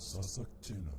Sasak Channel.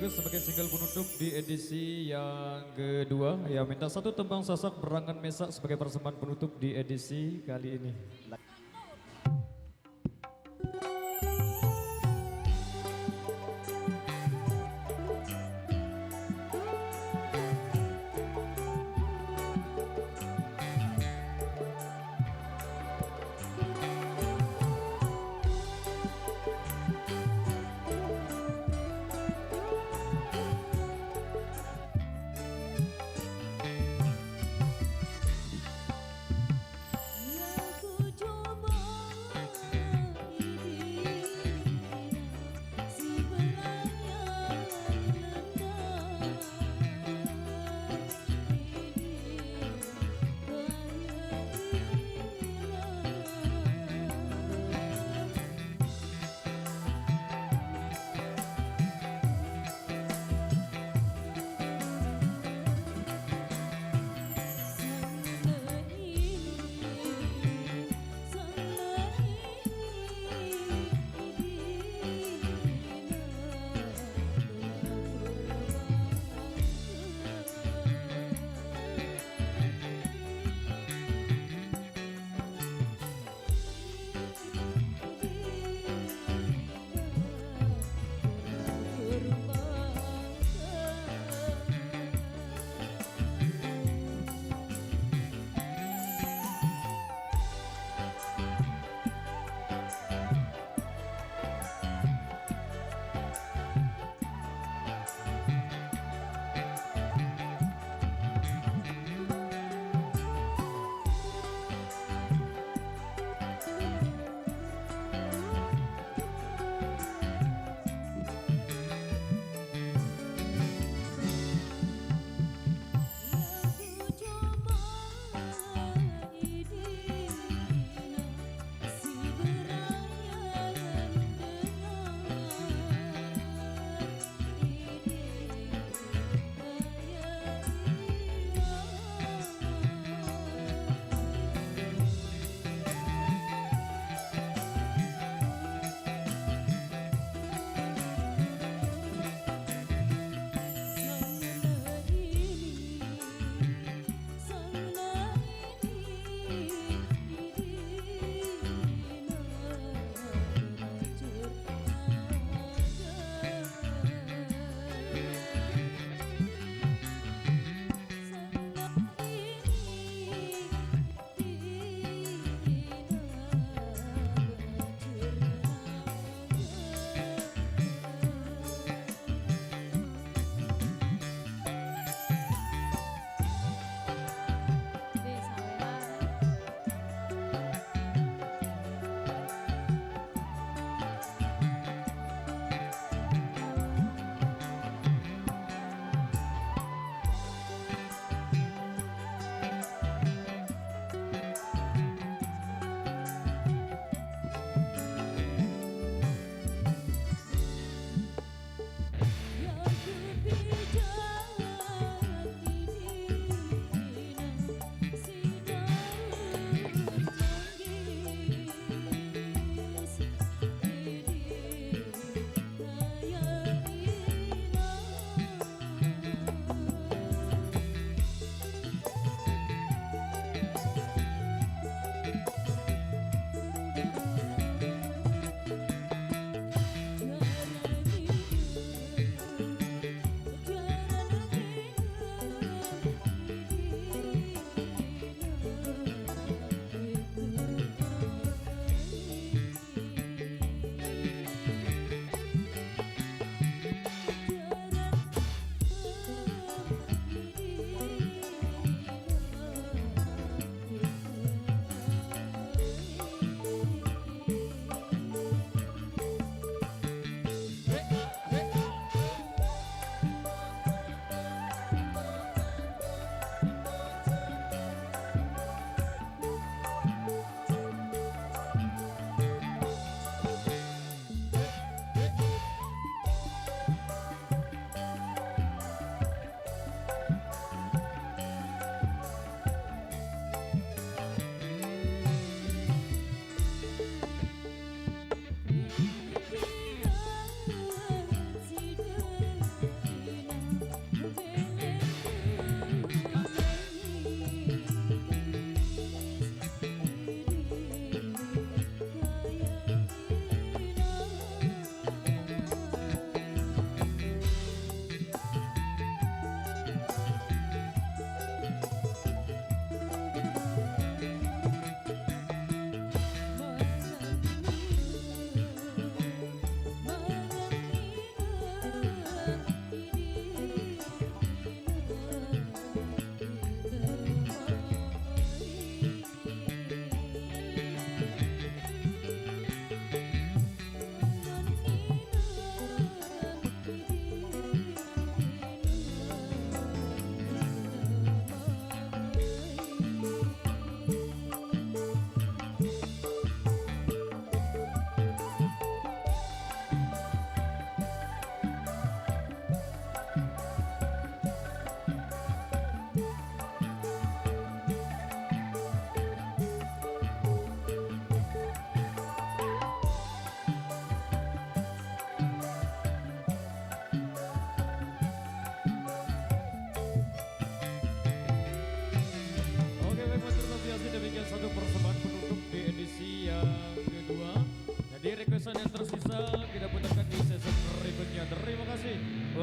lagu sebagai single penutup di edisi yang kedua. Ya, minta satu tembang sasak berangan mesak sebagai persembahan penutup di edisi kali ini. Yang ku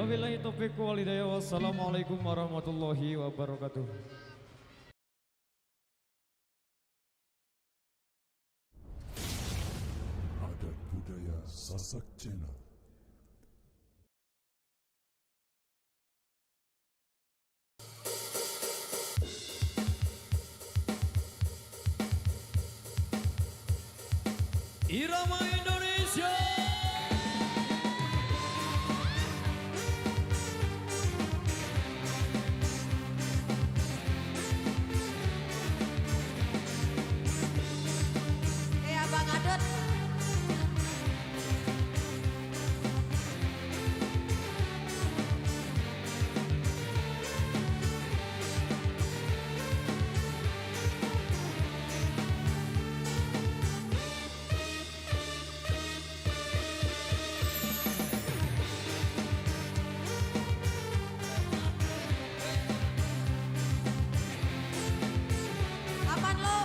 Wabillahi taufiq wal hidayah. Wassalamualaikum warahmatullahi wabarakatuh. Adat Budaya Sasak Channel. Irama Indonesia. Abang Adot. Apaan lo?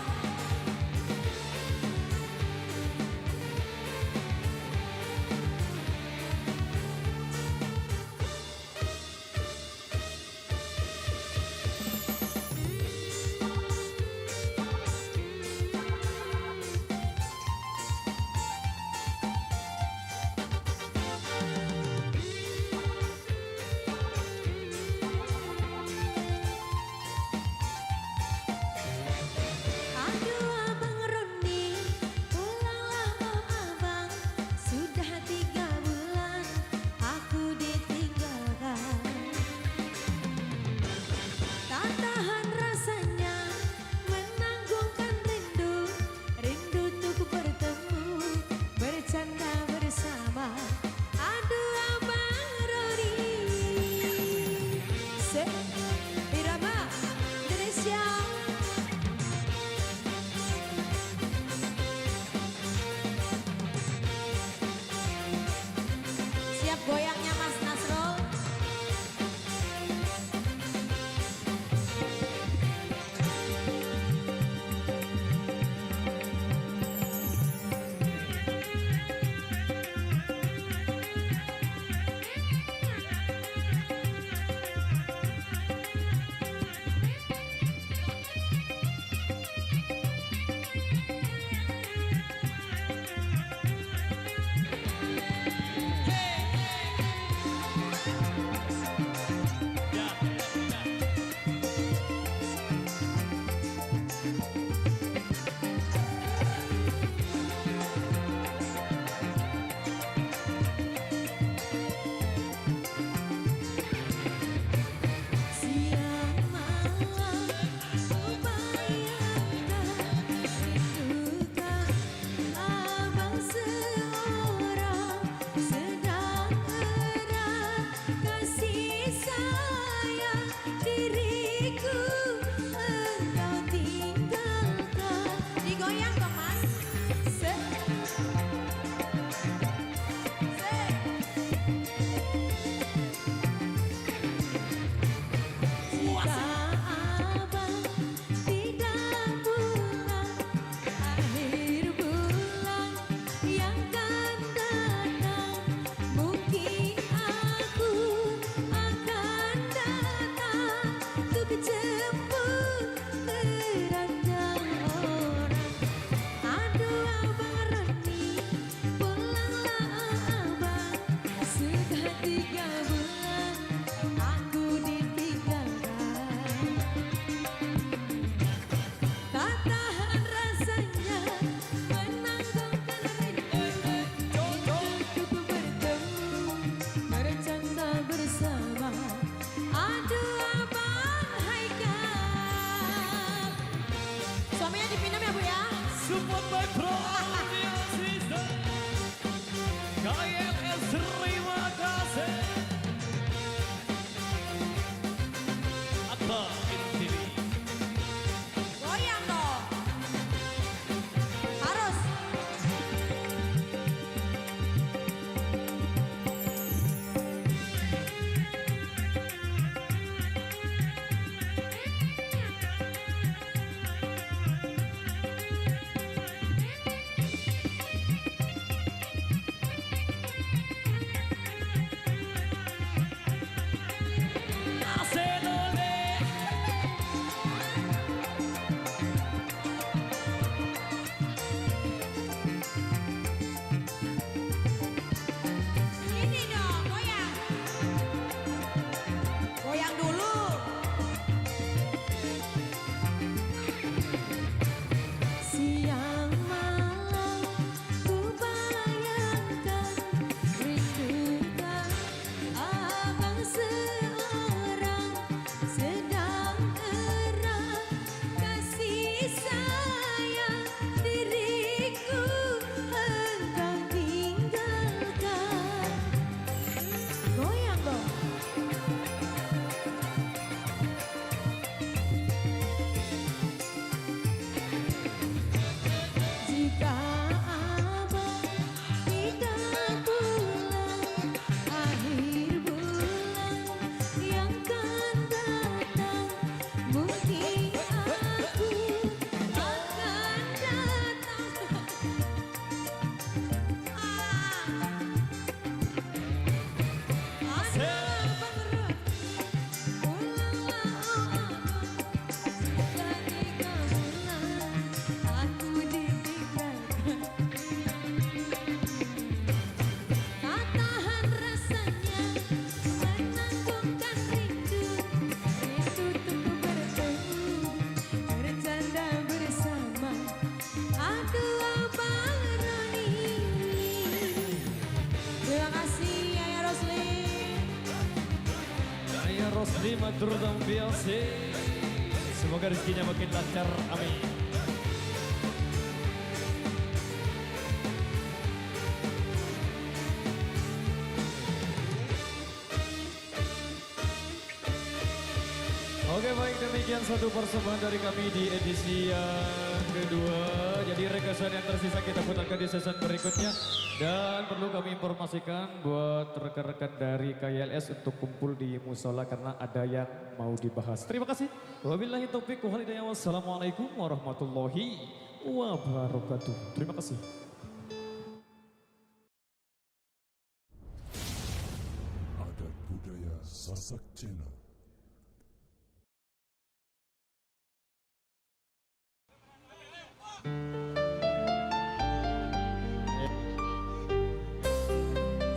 Aduh Abang Roni, pulanglah oh Abang. Sudah 3 bulan aku ditinggalkan. Tak tahan rasanya menanggungkan rindu, rindu untuk bertemu, bercanda bersama. Aduh Abang Roni, Irama Indonesia. Siap goyangnya Mas Nasrul. Siang malam kubayangkan, rindukan Abang seorang, sedang erat kasih sayang diriku engkau tinggalkan. Digoyang dong Mas. Jika Abang tidak pulang, akhir bulan yang akan datang, mungkin aku akan datang untuk jemput keranjang orang. Aduh Abang Roni, pulanglah Abang. Sudah 3 bulan aku ditinggalkan. Tak tahan rasanya menanggungkan rindu, untuk bertemu, bercanda bersama. Aduh Abang Haikal. Suaminya dipinam ya Bu ya. Support by Pro Audio System. KMS terima kasih. Akbar TV. Goyang dong. Harus. matur biasa. Semoga rezekinya makin lancar, amin. Oke baik, demikian satu persembahan dari kami di edisi yang kedua. Jadi rekasan yang tersisa kita putarkan di season berikutnya. Dan perlu kami informasikan buat rekan-rekan dari KYLS untuk kumpul di musola karena ada yang mau dibahas. Terima kasih. Wabillahi taufiq wal hidayah. Wassalamualaikum warahmatullahi wabarakatuh. Terima kasih. Adat Budaya Sasak Channel.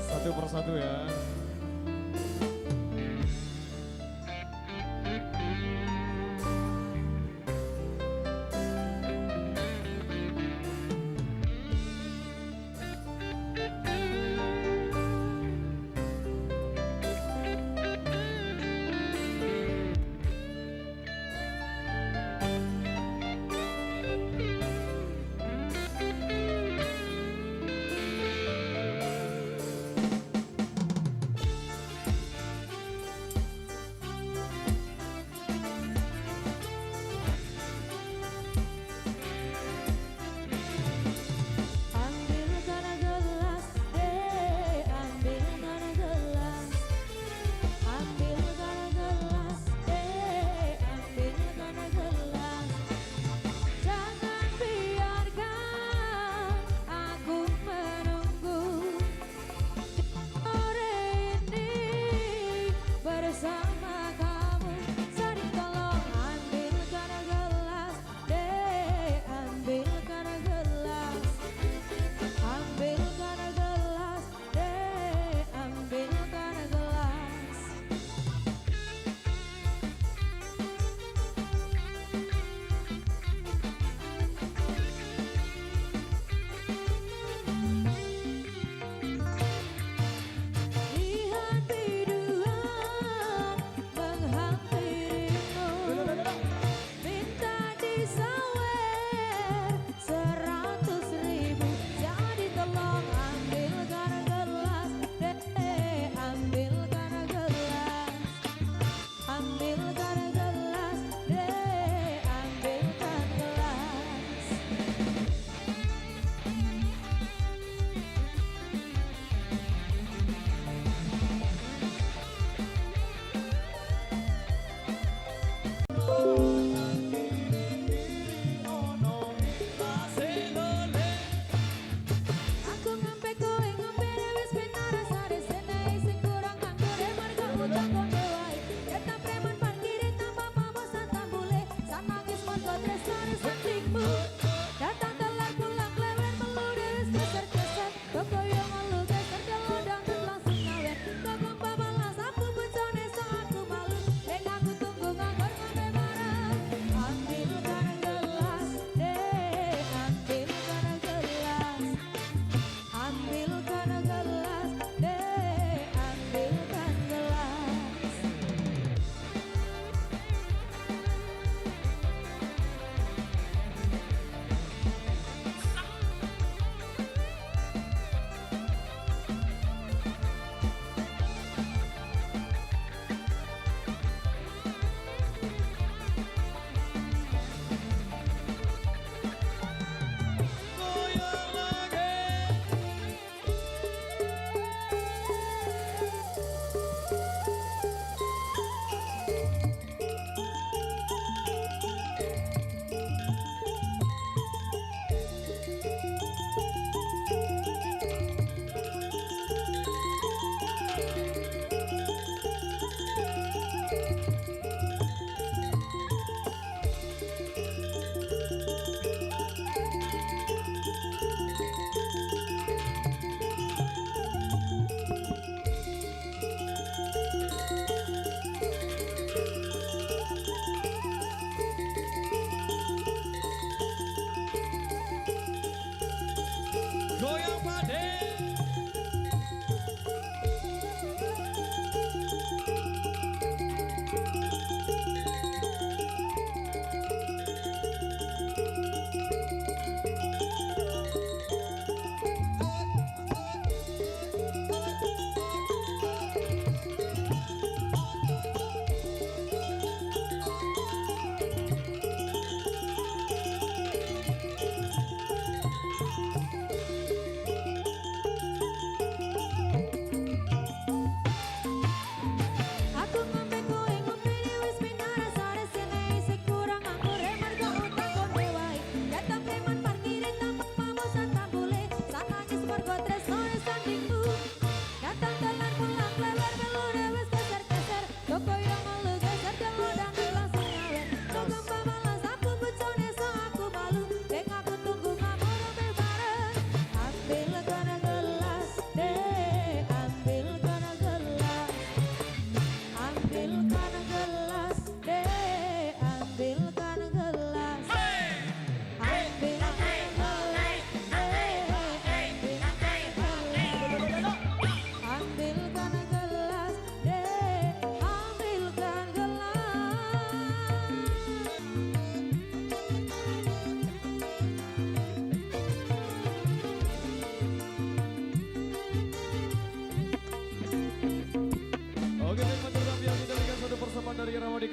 Satu persatu ya.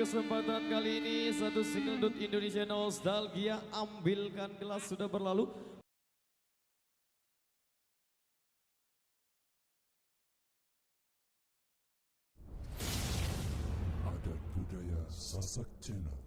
kesempatan kali ini satu single Dut Indonesia Nostalgia, ambilkan gelas sudah berlalu. Adat budaya Sasak Channel.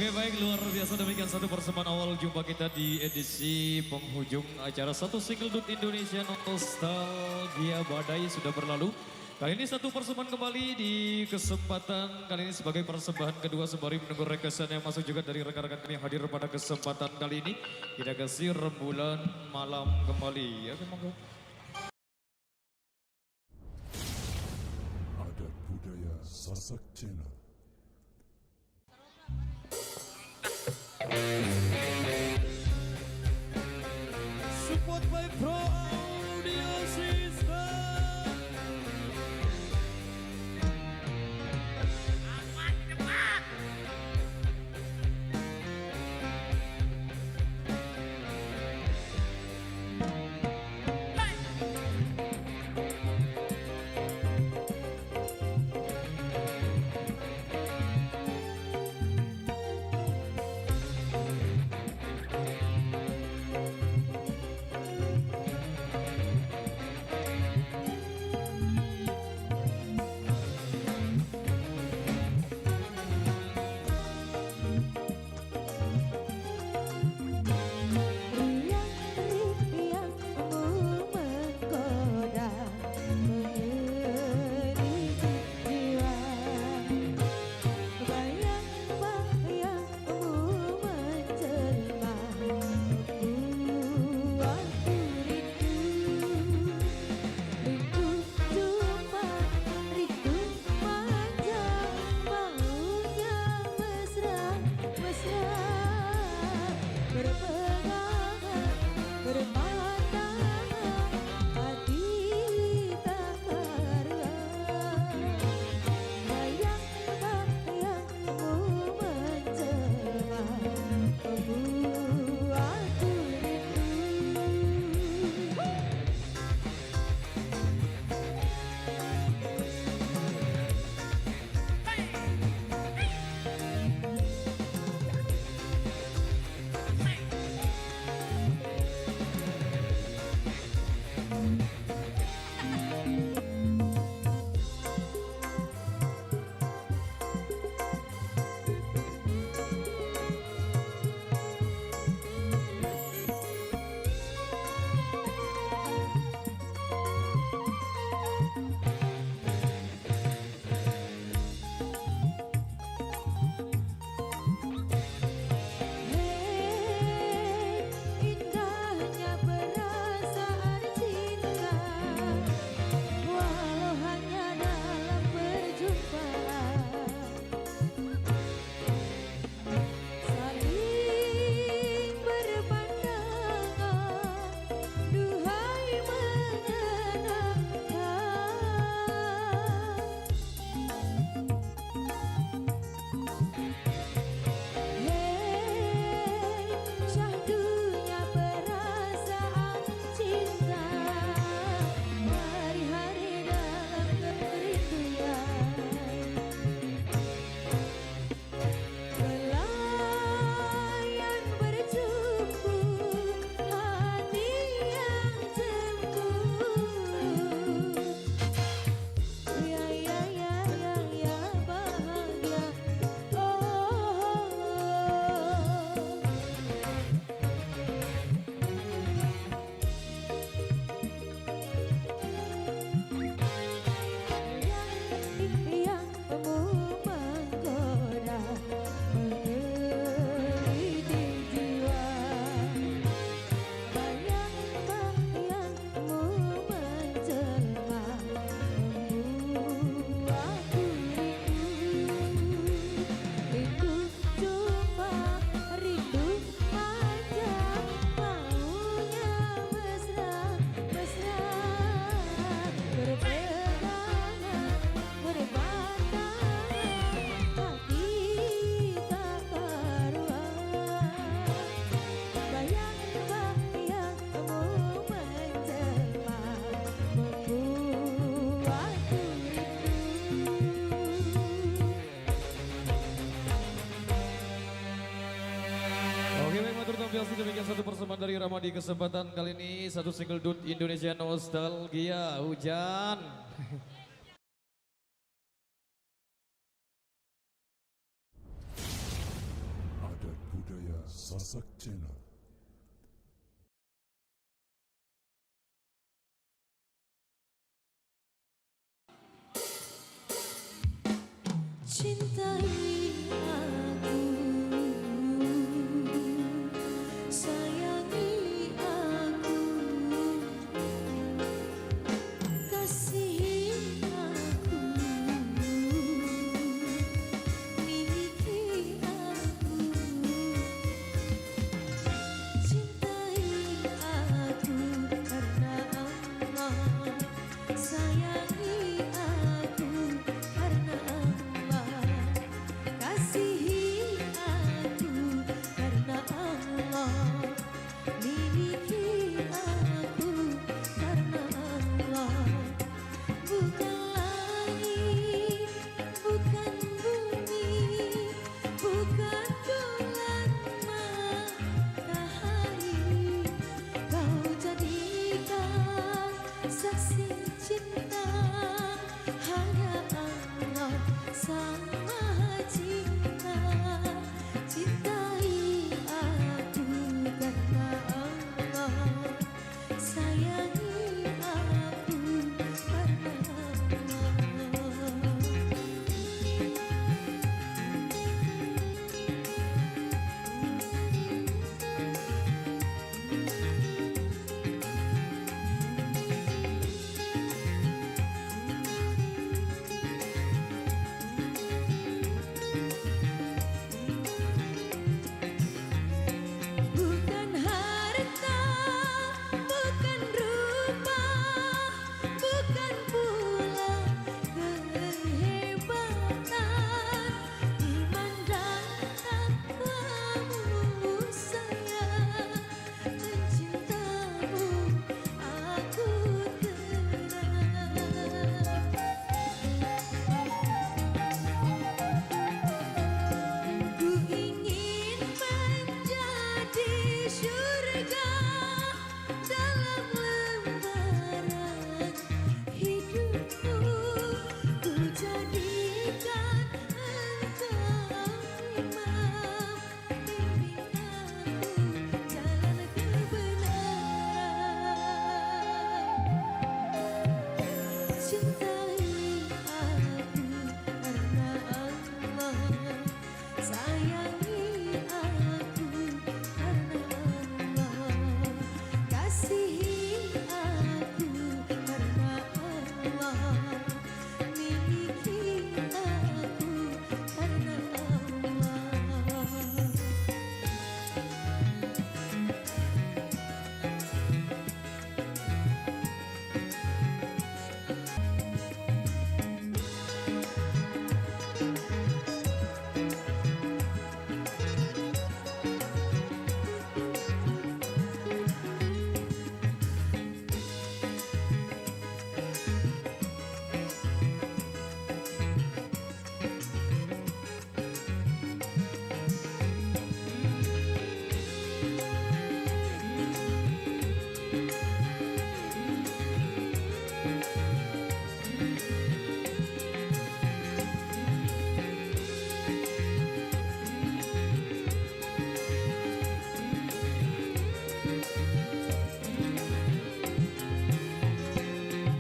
Oke baik, luar biasa demikian satu persembahan awal jumpa kita di edisi penghujung acara satu single dut Indonesia Nostalgia Badai sudah berlalu. Kali ini satu persembahan kembali di kesempatan kali ini sebagai persembahan kedua sembari menunggu requestan yang masuk juga dari rekan-rekan kami yang hadir pada kesempatan kali ini. Kita kasih rembulan malam kembali. Ya, monggo. Adat budaya Sasak Channel. Support by Pro Audio System. Biasa demikian satu persembahan dari Rama di kesempatan kali ini satu single dut Indonesia Nostalgia Hujan. Sasak Channel. Cintai aku, sayangi aku, kasihi aku, miliki aku. Cintai aku karena Allah, sayangi aku karena Allah. Kasihi aku karena Allah, miliki aku karena Allah. Bukan langit, bukan bumi, bukan bulan matahari, kau jadikan saksi cinta, hanya Allah sang Maha Cinta. Cintai aku karena Allah, sayangi aku karena Allah. Bukan harta, bukan rupa, bukan pula kehebatan, iman dan takwamu sayang, mencintamu aku tenang. Ku ingin menjadi surga dalam lembaran hidupku. Ku jadikan engkau imam, bimbing aku jalan kebenaran. Cintai aku karena Allah, sayangi aku karena Allah. Kasihi aku karena Allah, miliki aku karena Allah.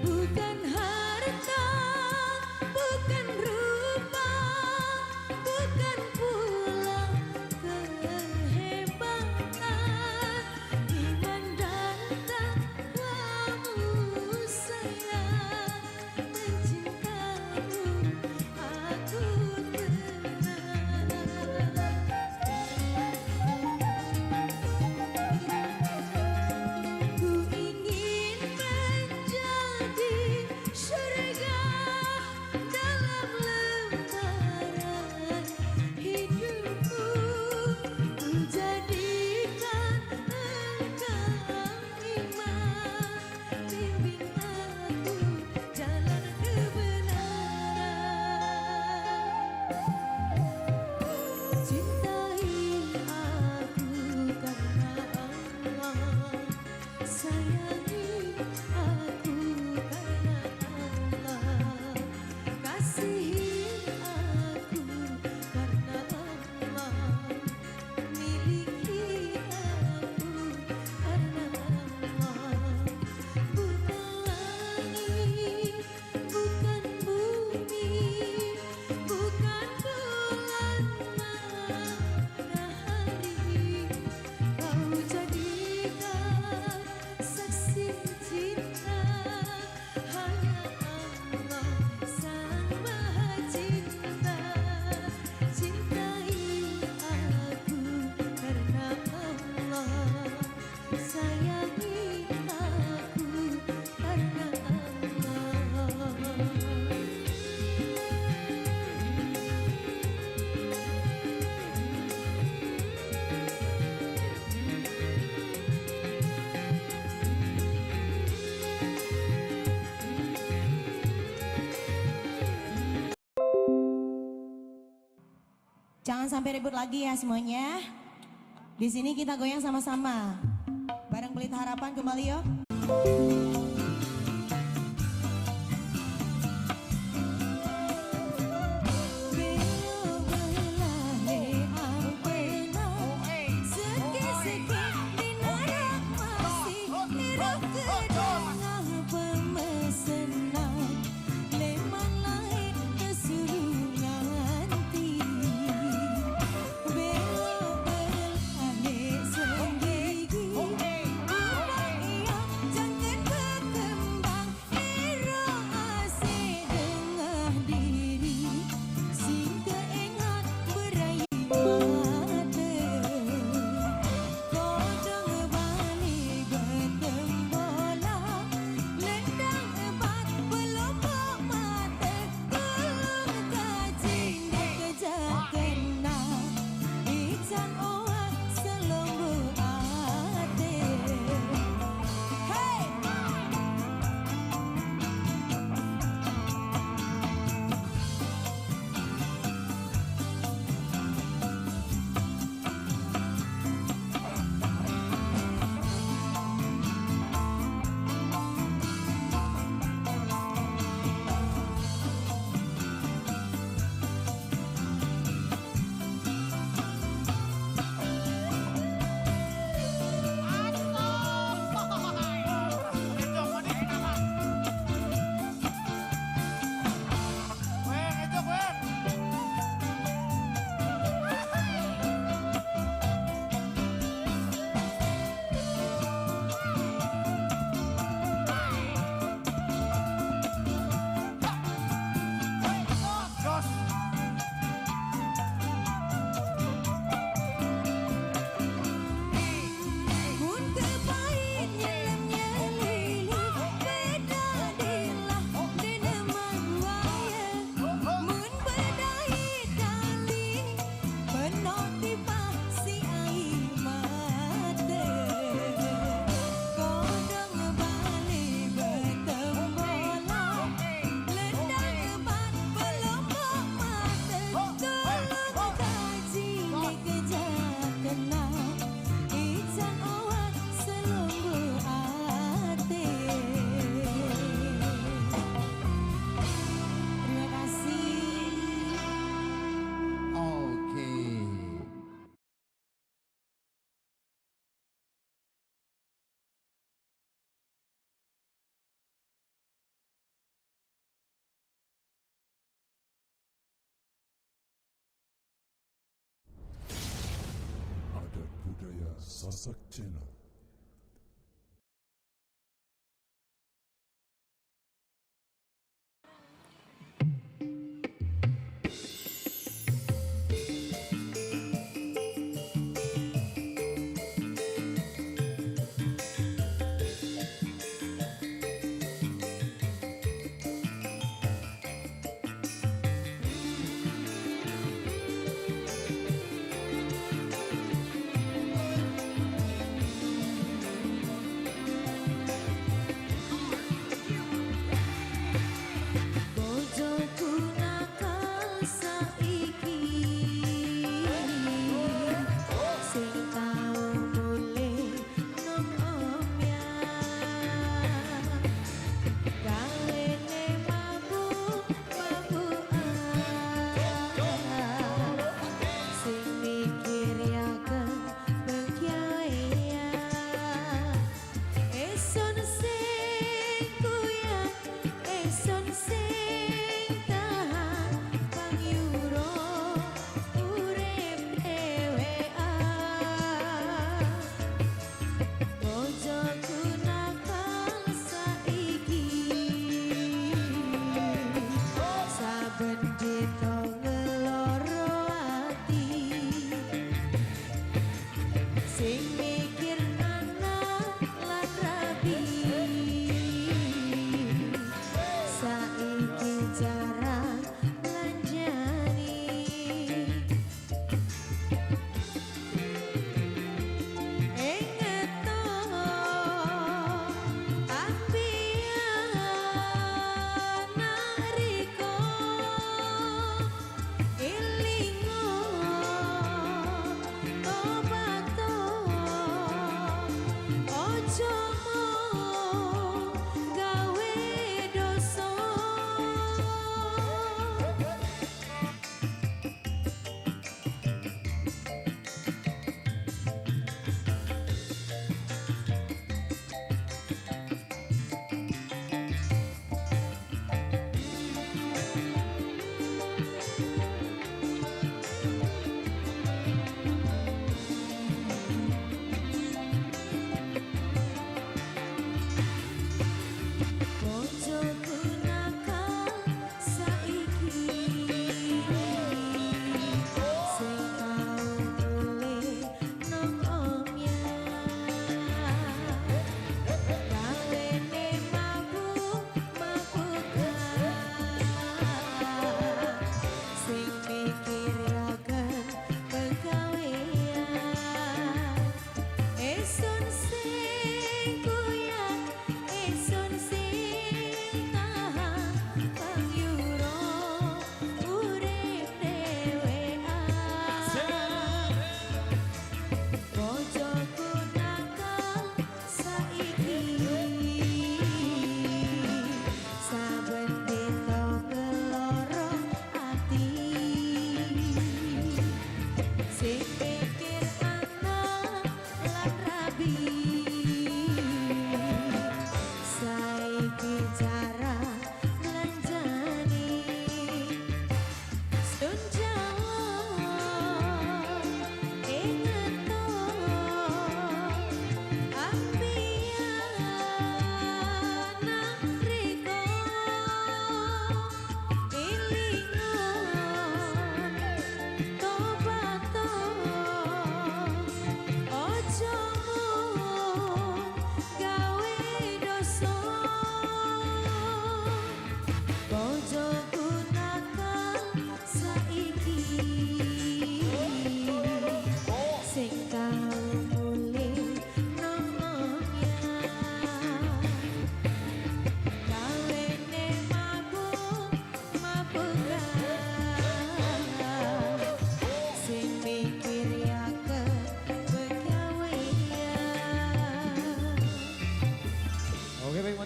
Bukan harta, bukan rupa, bukan pula kehebatan, iman dan takwamu sayang, mencintamu aku tenang. Ku ingin menjadi surga dalam lembaran hidupku. Ku jadikan engkau imam, bimbing aku jalan kebenaran. Cintai aku karena Allah, sayangi aku karena Allah. Kasihi aku karena Allah, miliki Jangan sampai ribut lagi ya semuanya. Di sini kita goyang sama-sama. Bareng Pelita Harapan kembali yuk. Adat budaya Sasak Channel.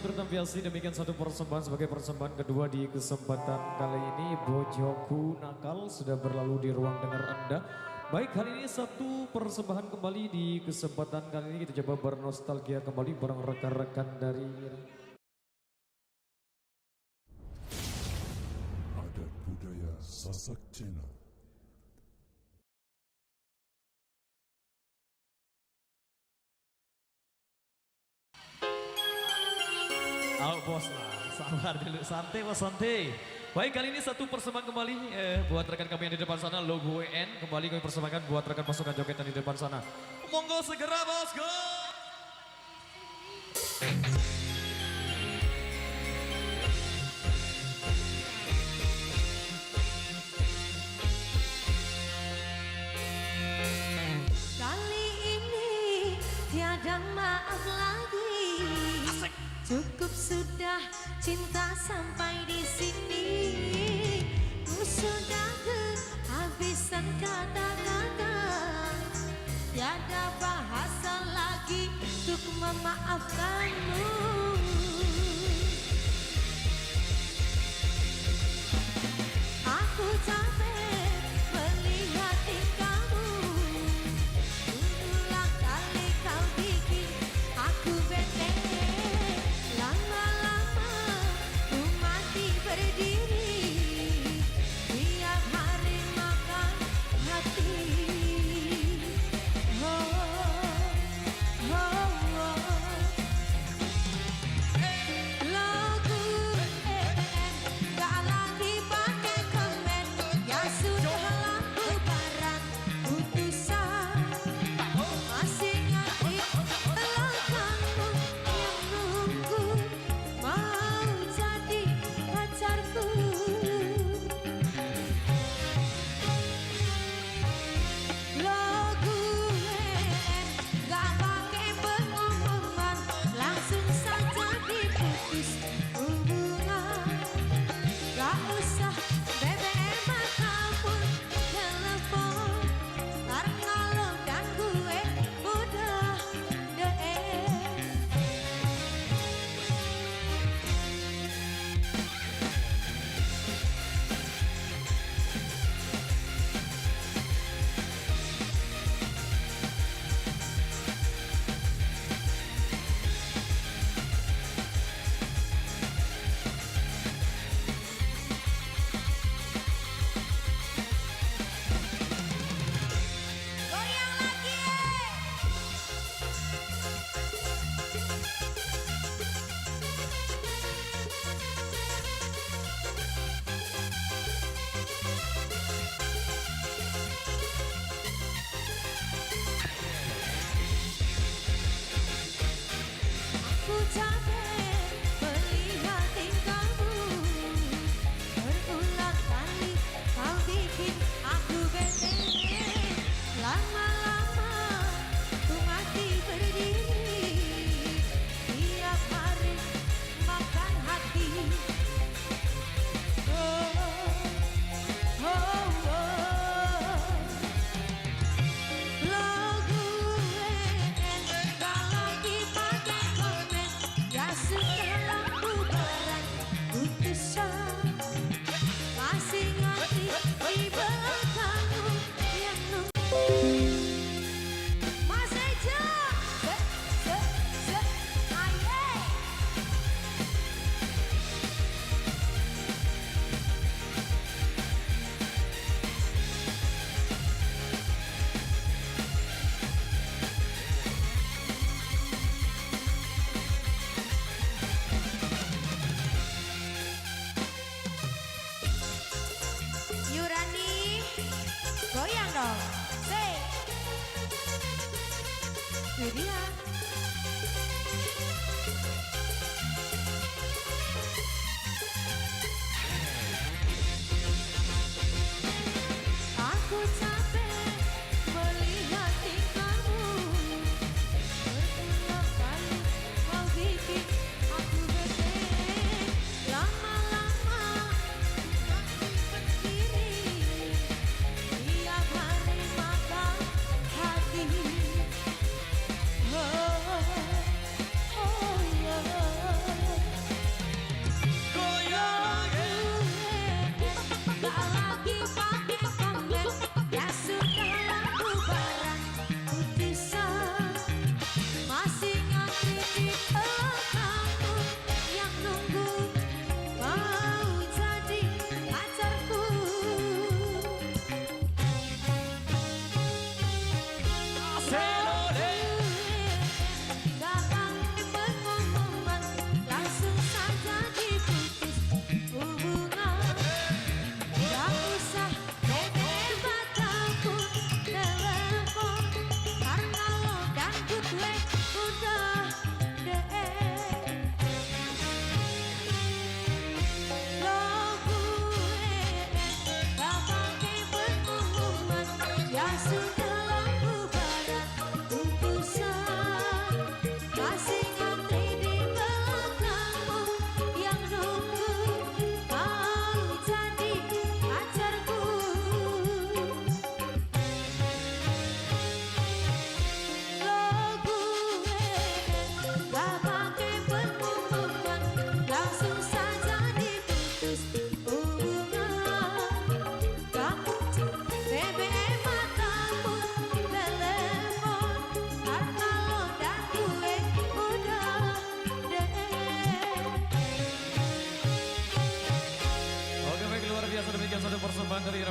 sangat berterima demikian satu persembahan sebagai persembahan kedua di kesempatan kali ini. Bojoku Nakal sudah berlalu di ruang dengar Anda. Baik, hari ini satu persembahan kembali di kesempatan kali ini kita coba bernostalgia kembali bareng rekan-rekan dari Adat budaya Sasak Cina. Oh bos lah, sabar dulu, santai bos, santai. Baik, kali ini satu persembahan kembali buat rekan kami yang di depan sana, logo WN. Kembali kami persembahkan buat rekan pasukan joget yang di depan sana. Monggo segera bosku. Kali ini tiada maaf lagi. Asik. Cukup sudah cinta sampai di sini. Ku sudah kehabisan kata-kata. Tiada bahasa lagi untuk memaafkanmu. Aku capek melihat tingkahmu. Berulang kali kau bikin aku bete. Lama-lama ku mati berdiri. Tiap hari makan hati. Oh, oh, oh. Lagu gak lagi pakai komen. Ya sudahlah bubaran putusan. Masih ngerti langkahmu yang nunggu mau jadi pacarku. Lagu gak pakai pengumuman, langsung saja diputus hubungan. Gak usah BBM ataupun telepon, karena lo dan gue udah DM. Goyang lagi. Aku capek melihat tingkahmu. Berulang kali kau bikin aku bete. Lama-lama ku mati berdiri. Tiap hari makan hati. Oh, oh, oh. Lagu gak lagi pakai komen. Ya sudahlah bubaran putusan. Masih ngerti di belakangmu yang nunggu. Mas Eja, aye. Yurani, goyang dong. Say. Itu dia. Aku capek melihat tingkahmu. Berulang kali kau bikin aku bete. Lama-lama mati berdiri. Tiap hari makan hati. Oh,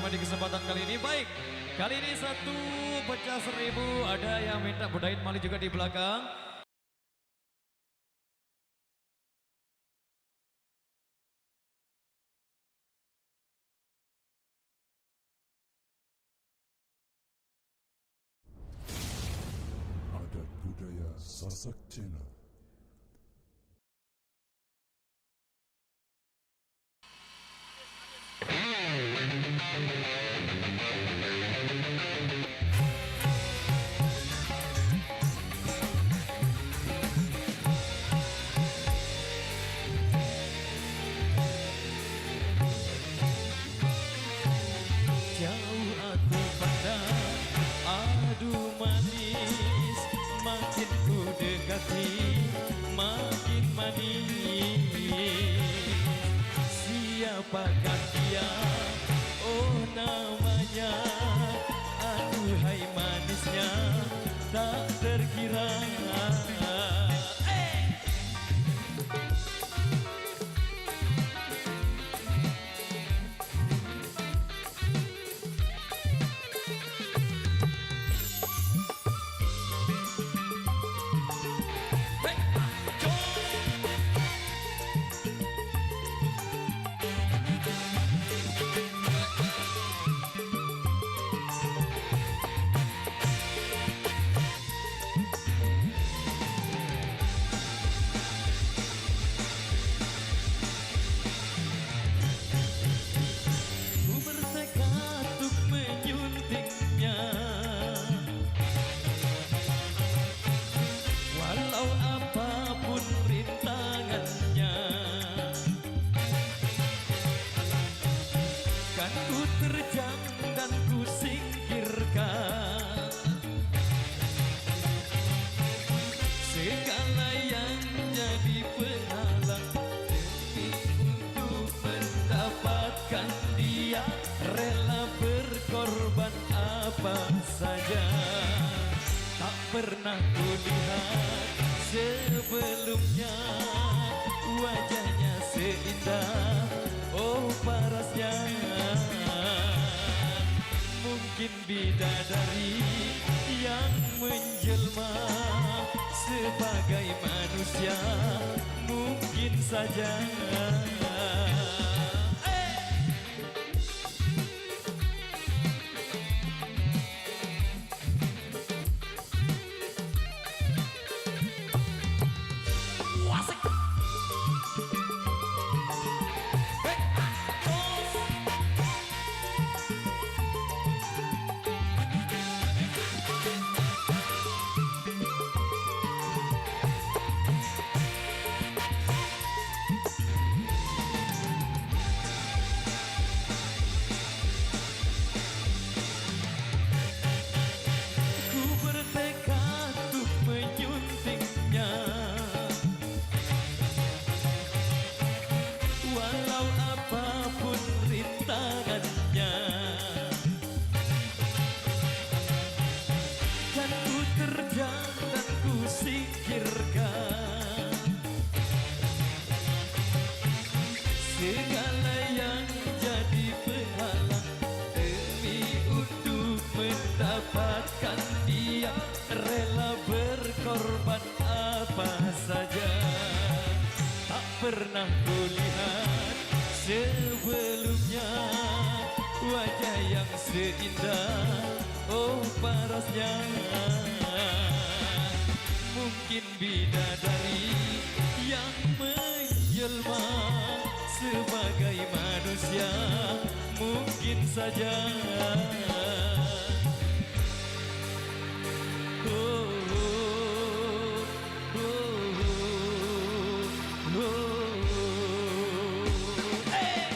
di kesempatan kali ini. Baik, kali ini satu pecah 1000, ada yang minta bedain Mali juga di belakang. Adat budaya Sasak Cina. Jauh aku pandang, aduh manis, makin ku dekati, makin manis. Siapakah dia? Oh namanya, aduhai manisnya, tak terkira. Ku bertekad untuk menyuntingnya, walau apapun rintangannya. Kan ku terjang dan ku singkirkan segala yang jadi penghalang demi untuk mendapatkan dia, rela berkorban apa saja. Tak pernah kulihat sebelumnya wajahnya seindah oh parasnya. Mungkin bidadari yang menjelma sebagai manusia, mungkin saja. Ku bertekad untuk menyuntingnya, walau apapun rintangannya. Kan ku terjang dan ku singkirkan segala yang jadi penghalang demi untuk mendapatkan dia, rela berkorban apa saja. Tak pernah kulihat sebelumnya wajah yang seindah oh parasnya. Mungkin bidadari yang menjelma sebagai manusia, mungkin saja. Oh, oh, oh, oh, oh. Hey!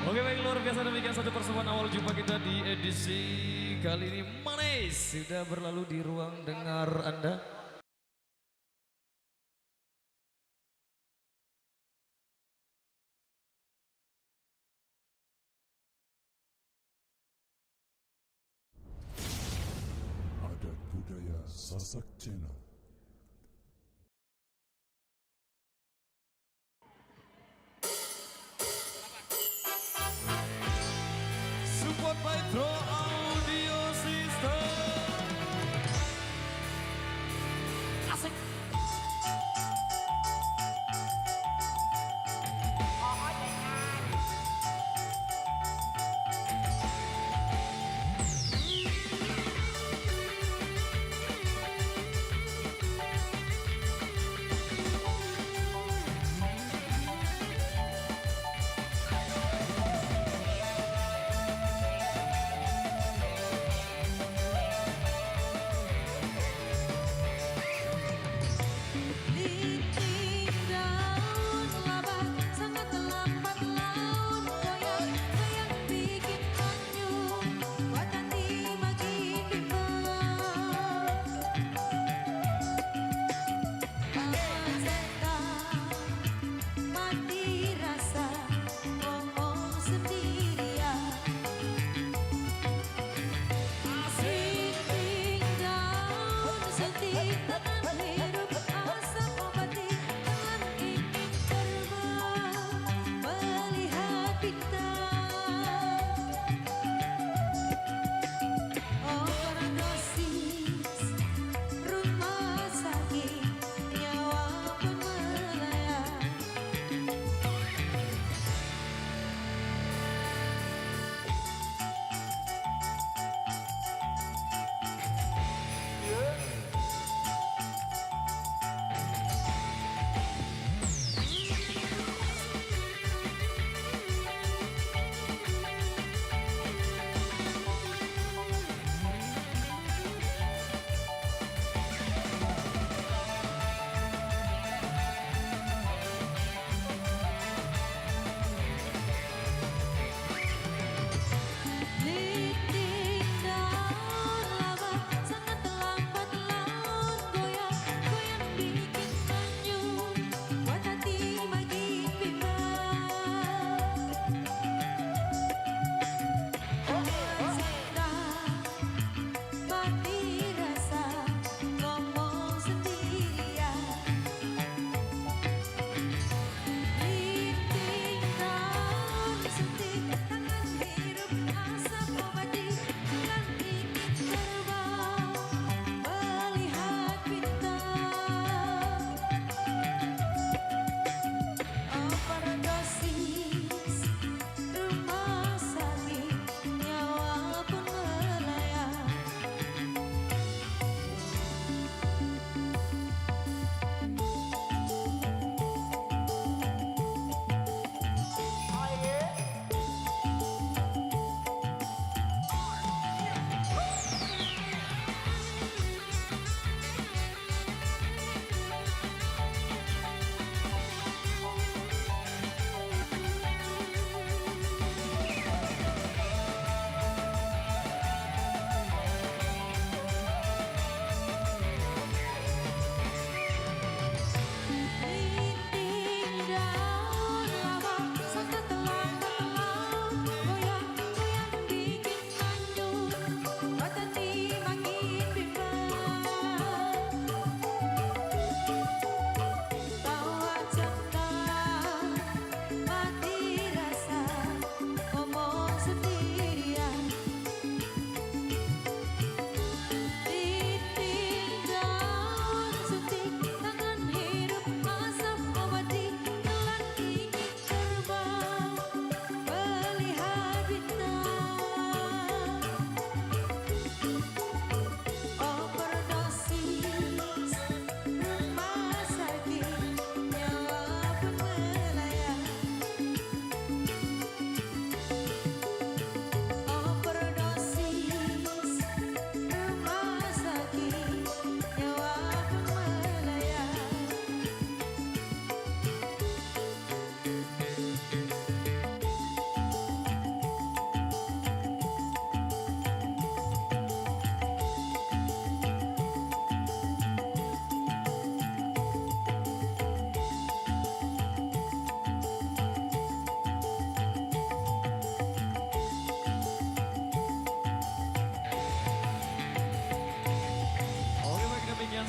Oke baik, luar biasa, demikian satu persembahan awal jumpa kita di edisi kali ini. Manis sudah berlalu di ruang dengar Anda. Adat budaya Sasak Cina.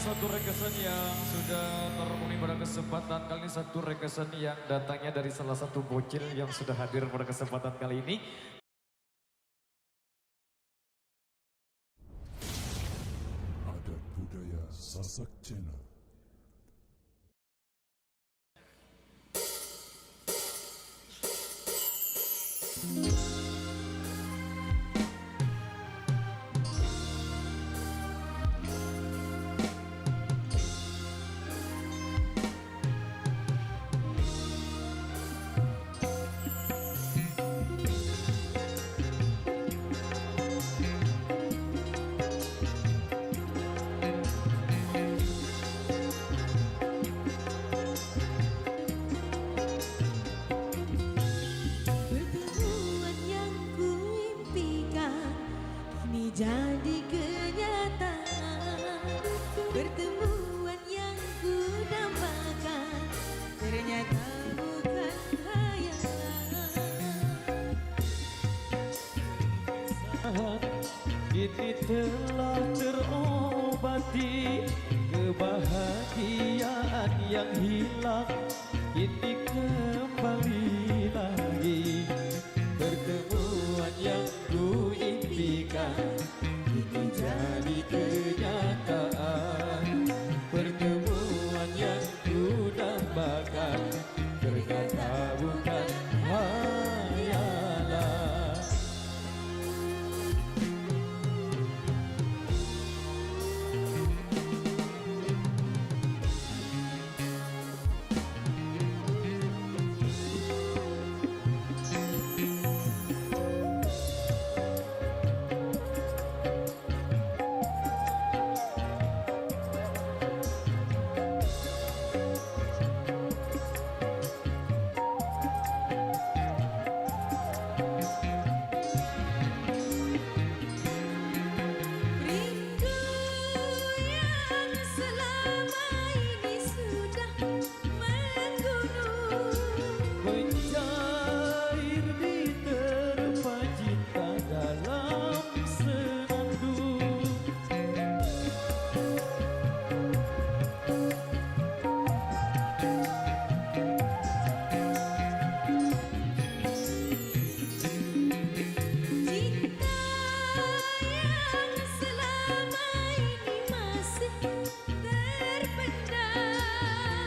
satu requestan yang sudah terpenuhi pada kesempatan kali ini. Satu requestan yang datangnya dari salah satu bocil yang sudah hadir pada kesempatan kali ini. Adat Budaya Sasak Channel. Pertemuan yang kuimpikan kini jadi kenyataan. Pertemuan yang kudambakan ternyata bukan khayalan. Ini telah terobati kebahagiaan yang hilang. Ini kembali lagi pertemuan yang kuimpikan ini jadi kenyataan. Pertemuan yang kudambakan ternyata bukan hayalan. Rindu yang selama ini sudah menggunung. Mencair di terpa cinta dalam senandung. Cinta yang selama ini masih terpendam.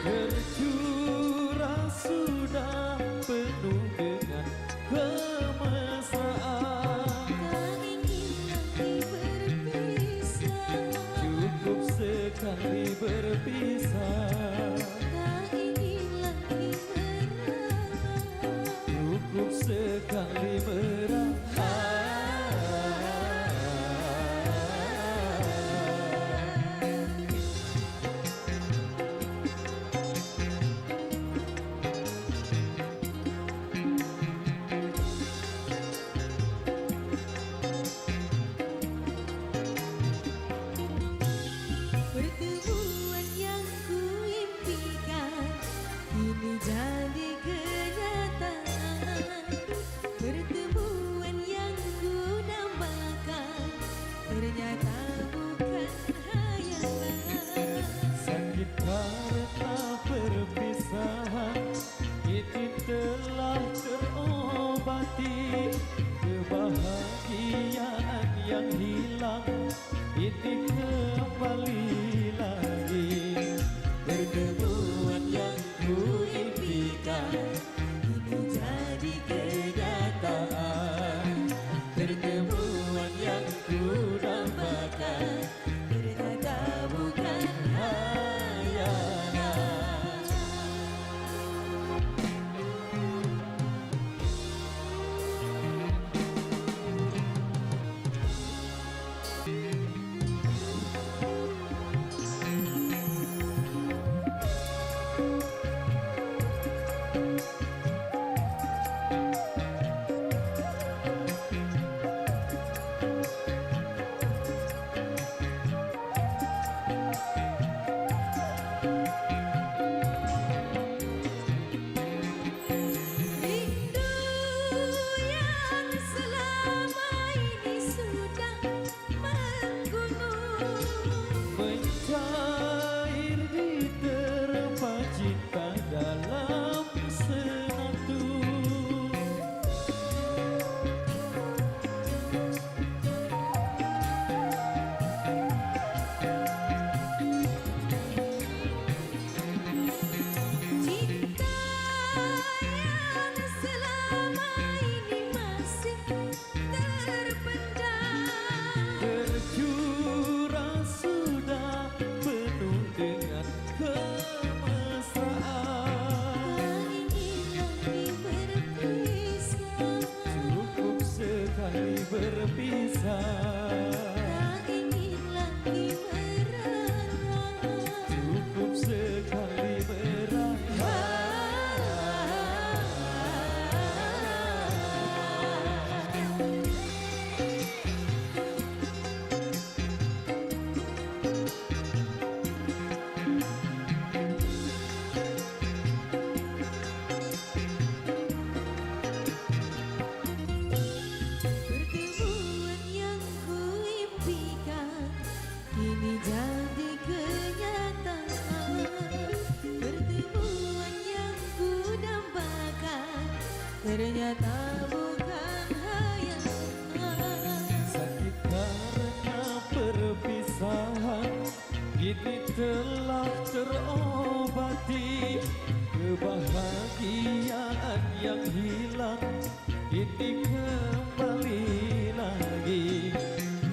Tercurah sudah penuh dengan kemesraan. Tak ingin lagi berpisah. Cukup sekali berpisah. Tak ingin lagi merana. Cukup sekali Pertemuan yang kuimpikan kini jadi kenyataan. Pertemuan yang kudambakan ternyata bukan hayalan. sakit karena perpisahan. Ini telah terobati kebahagiaan yang hilang. Ini kembali lagi pertemuan yang kuimpikan ini jadi kenyataan. Pertemuan yang kudambakan ternyata bukan hayalan. ternyata bukan hayalan. Sakit karena perpisahan, kini telah terobati. Kebahagiaan yang hilang, kini kembali lagi.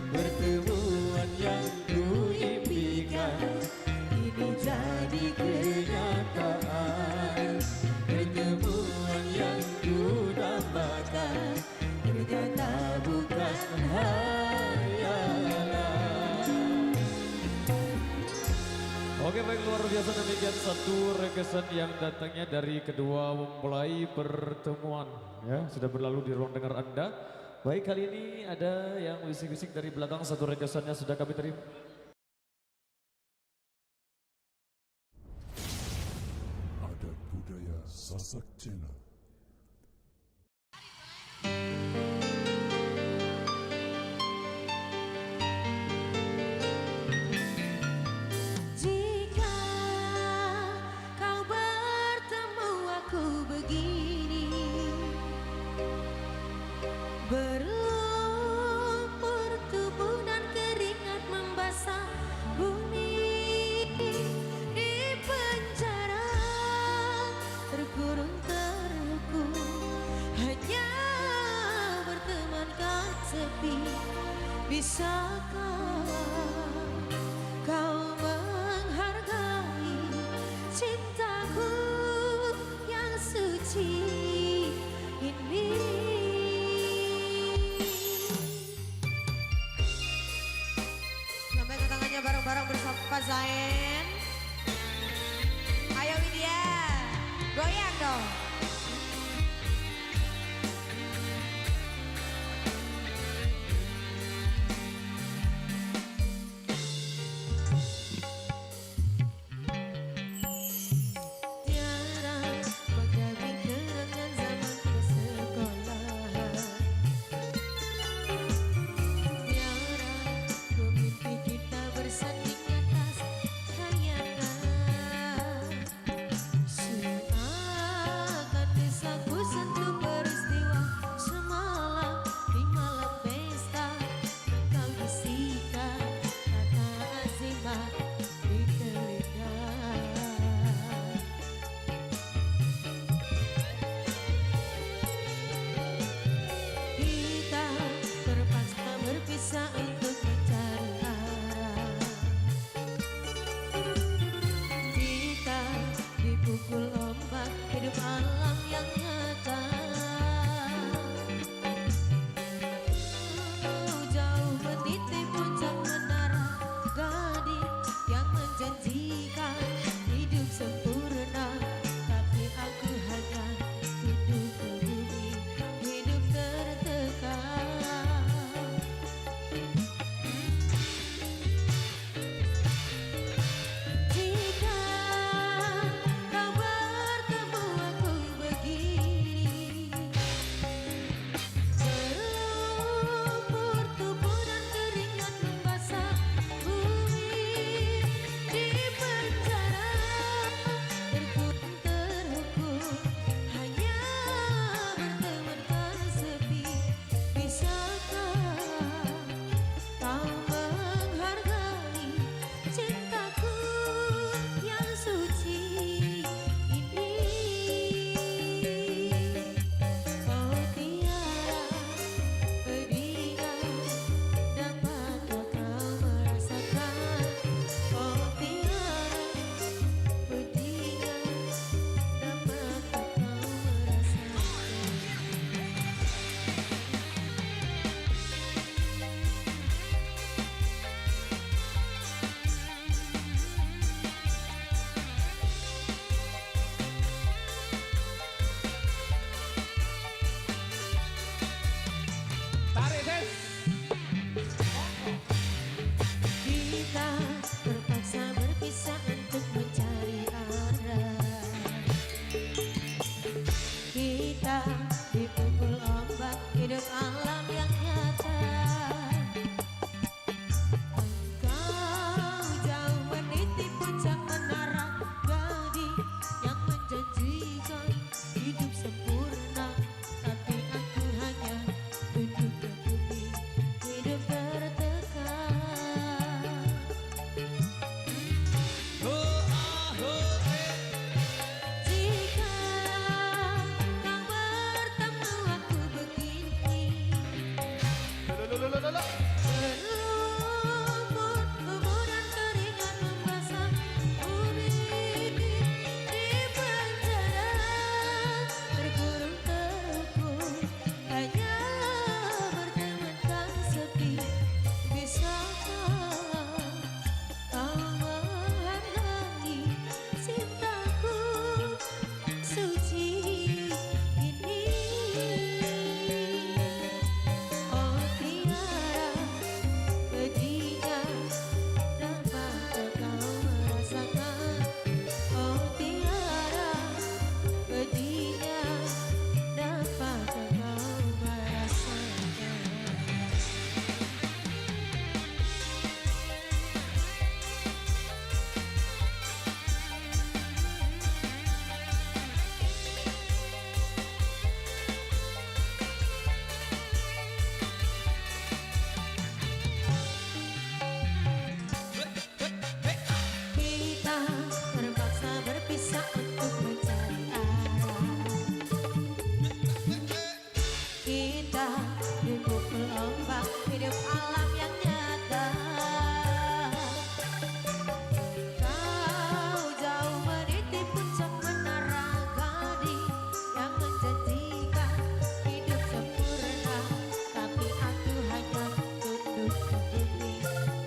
Pertemuan yang ku impikan, kini jadi kenyataan. Pertemuan yang ku dambakan, ternyata bukan hayalan. Oke, baik, luar biasa, demikian satu rekesan yang datangnya dari kedua mempelai pertemuan. Ya, sudah berlalu di ruang dengar Anda. Baik, kali ini ada yang bisik-bisik dari belakang, satu rekesannya sudah kami terima. Adat budaya Sasak Channel. Jika kau bertemu aku begini, berlumpur tubuh dan keringat membasah bumi, di penjara terkurung terhukum, hanya bertemankan sepi. Bisakah kau menghargai cintaku yang suci ini? Lambaikan tangannya bareng-bareng bersama Pak Zain. Ayo Widya, goyang dong. Tiara menggapai kenangan zaman bersekolahan. Tiara ku mimpi kita bersanding atas kayu.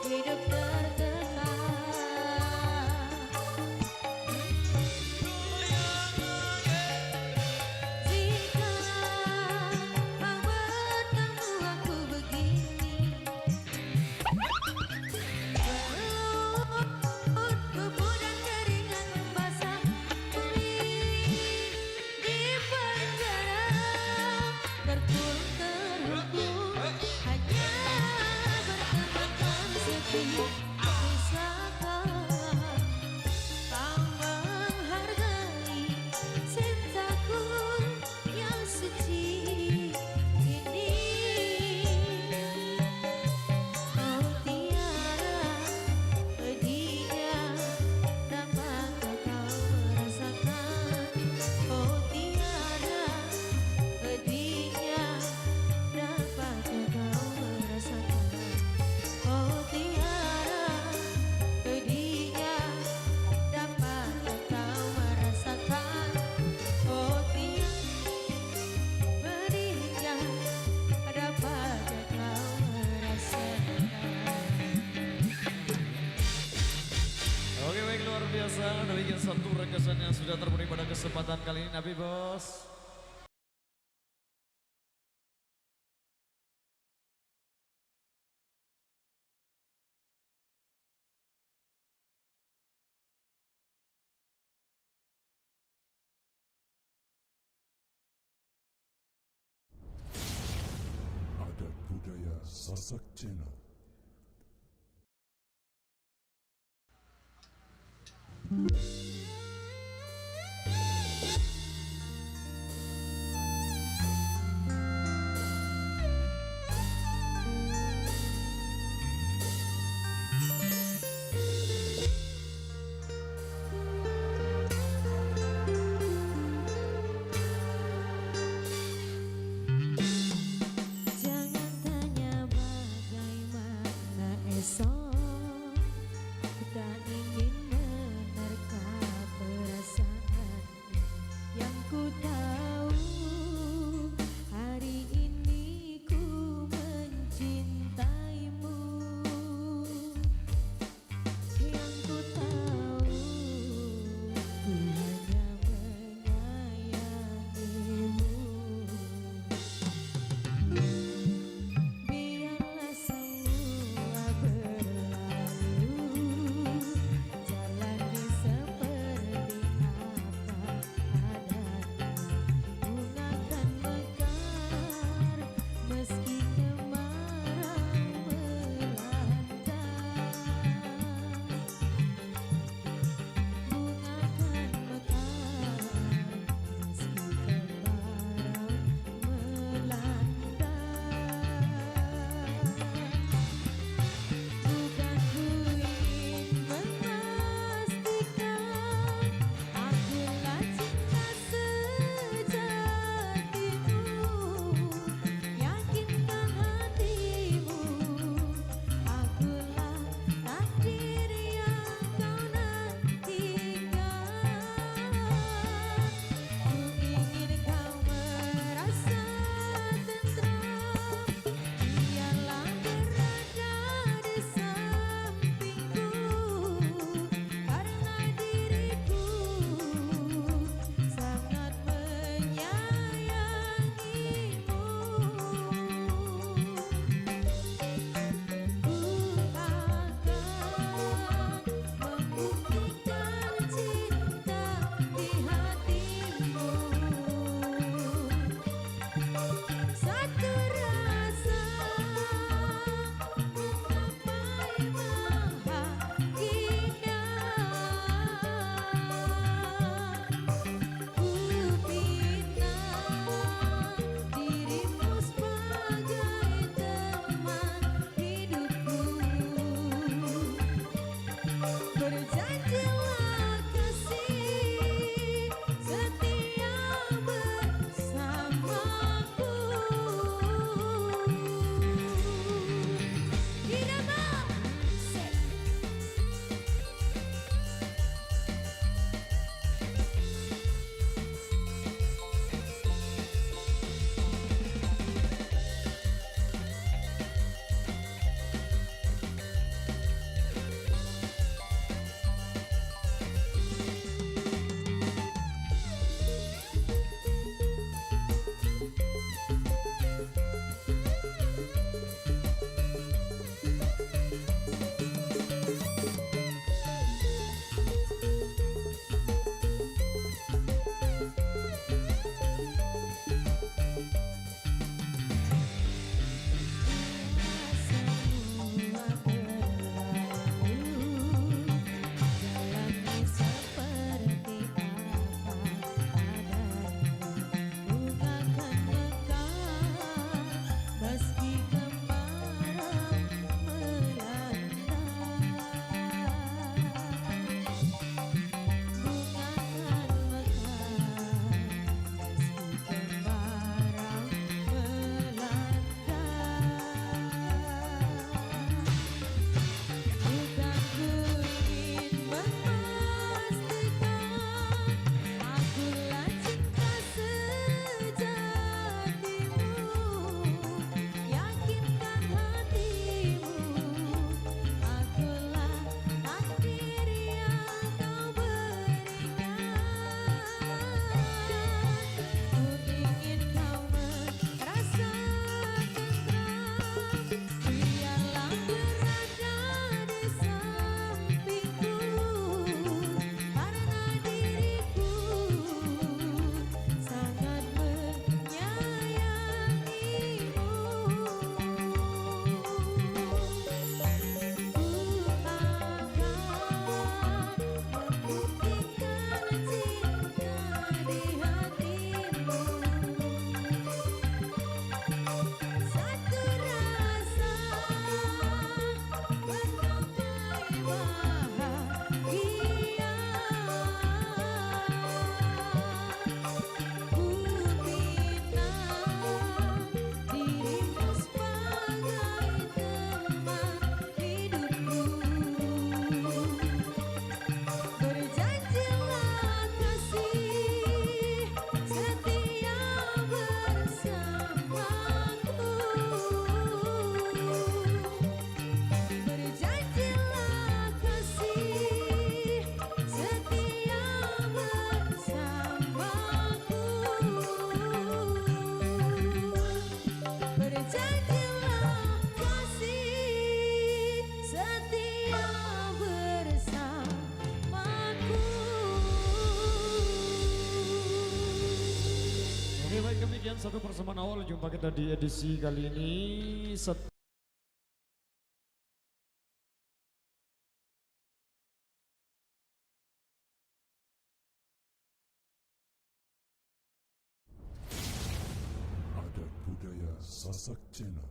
hidup tertekan. Jika kau bertemu aku begini, kupu dan keringat basah di penjara, terkurung terhukum hanya berteman sepi. Bisakah kau menghargai cintaku yang suci ini? Oh tiara dia dapatkah kau merasakan? Oh tiara dia dapatkah kau merasakan? Oh tiara dia dapatkah kau merasakan? Oh tiara dia dapatkah kau merasakan? Oke baik, luar biasa. Demikian satu rekasan yang sudah terpenuhi pada kesempatan kali ini, Nabi Bos. Adat budaya Sasak Channel. Jangan tanya bagaimana esok, tak ingin menerka perasaan yang ku tahu. Hari ini ku mencintaimu, yang ku tahu ku hanya menyayangimu. Biarlah semua berlalu, sekian satu persamaan awal jumpa kita di edisi kali ini. Adat budaya Sasak Channel.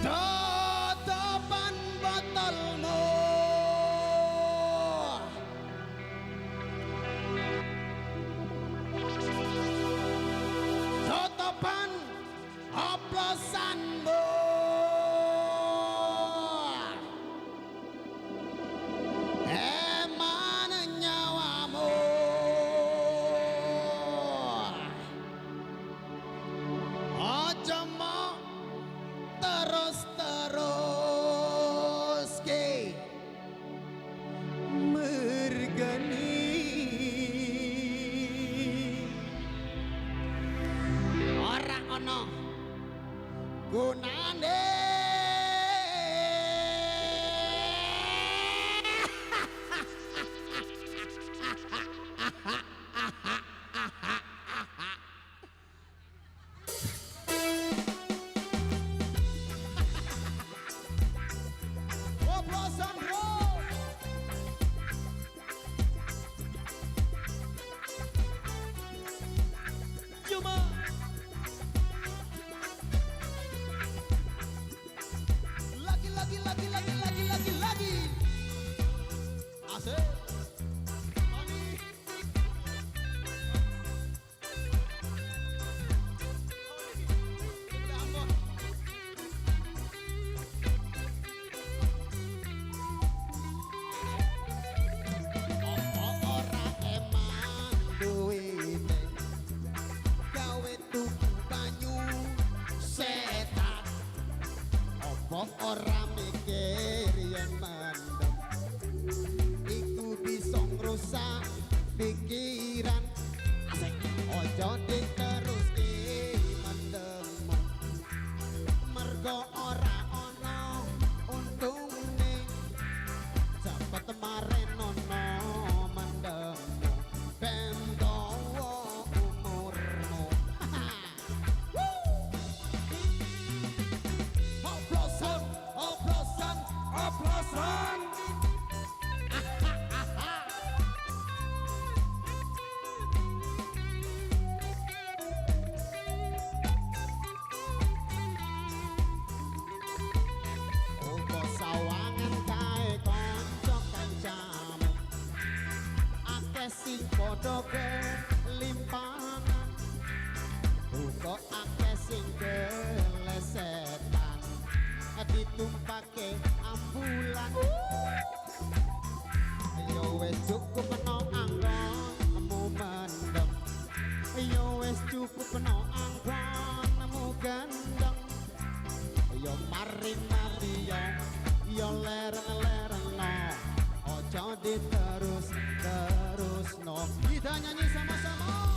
Tutupan botolmu, tutupan oplosanmu, eman nyawamu, ojo mau terus ke mergani ora ono gunane. Oplosan bro, cuma lagi asik. Ora emang duwite gawe tuku banyu setan, opo ora mikir yen mendem iku bisa ngrusak pikiran. Asik ojo diteruske mendem mergo ora ono untune, cepet maren ono mendem ben dawa umurmu. Oplosan, oplosan, oplosan. Uga sawangan kae kanca-kancamu, akeh sing padha kelimpangan, uga akeh sing kelesetan, ditumpake ambulan. Yo wes cukup no anggonmu mendem, yo wes cukup no anggonmu gendeng, yo mari-mari yo lereng-lereng no, ojo diterus no. Kita nyanyi sama-sama.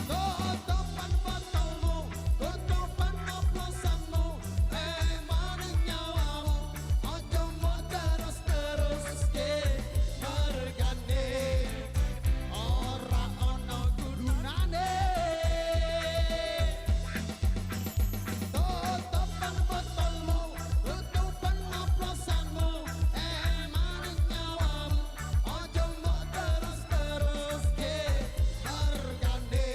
Tutupan botolmu, tutupan oplosanmu, eman nyawamu, ojo mau terus ke hargane, ora ono gunane. Tutupan botolmu, tutupan oplosanmu, eman nyawamu, ojo mau terus ke hargane.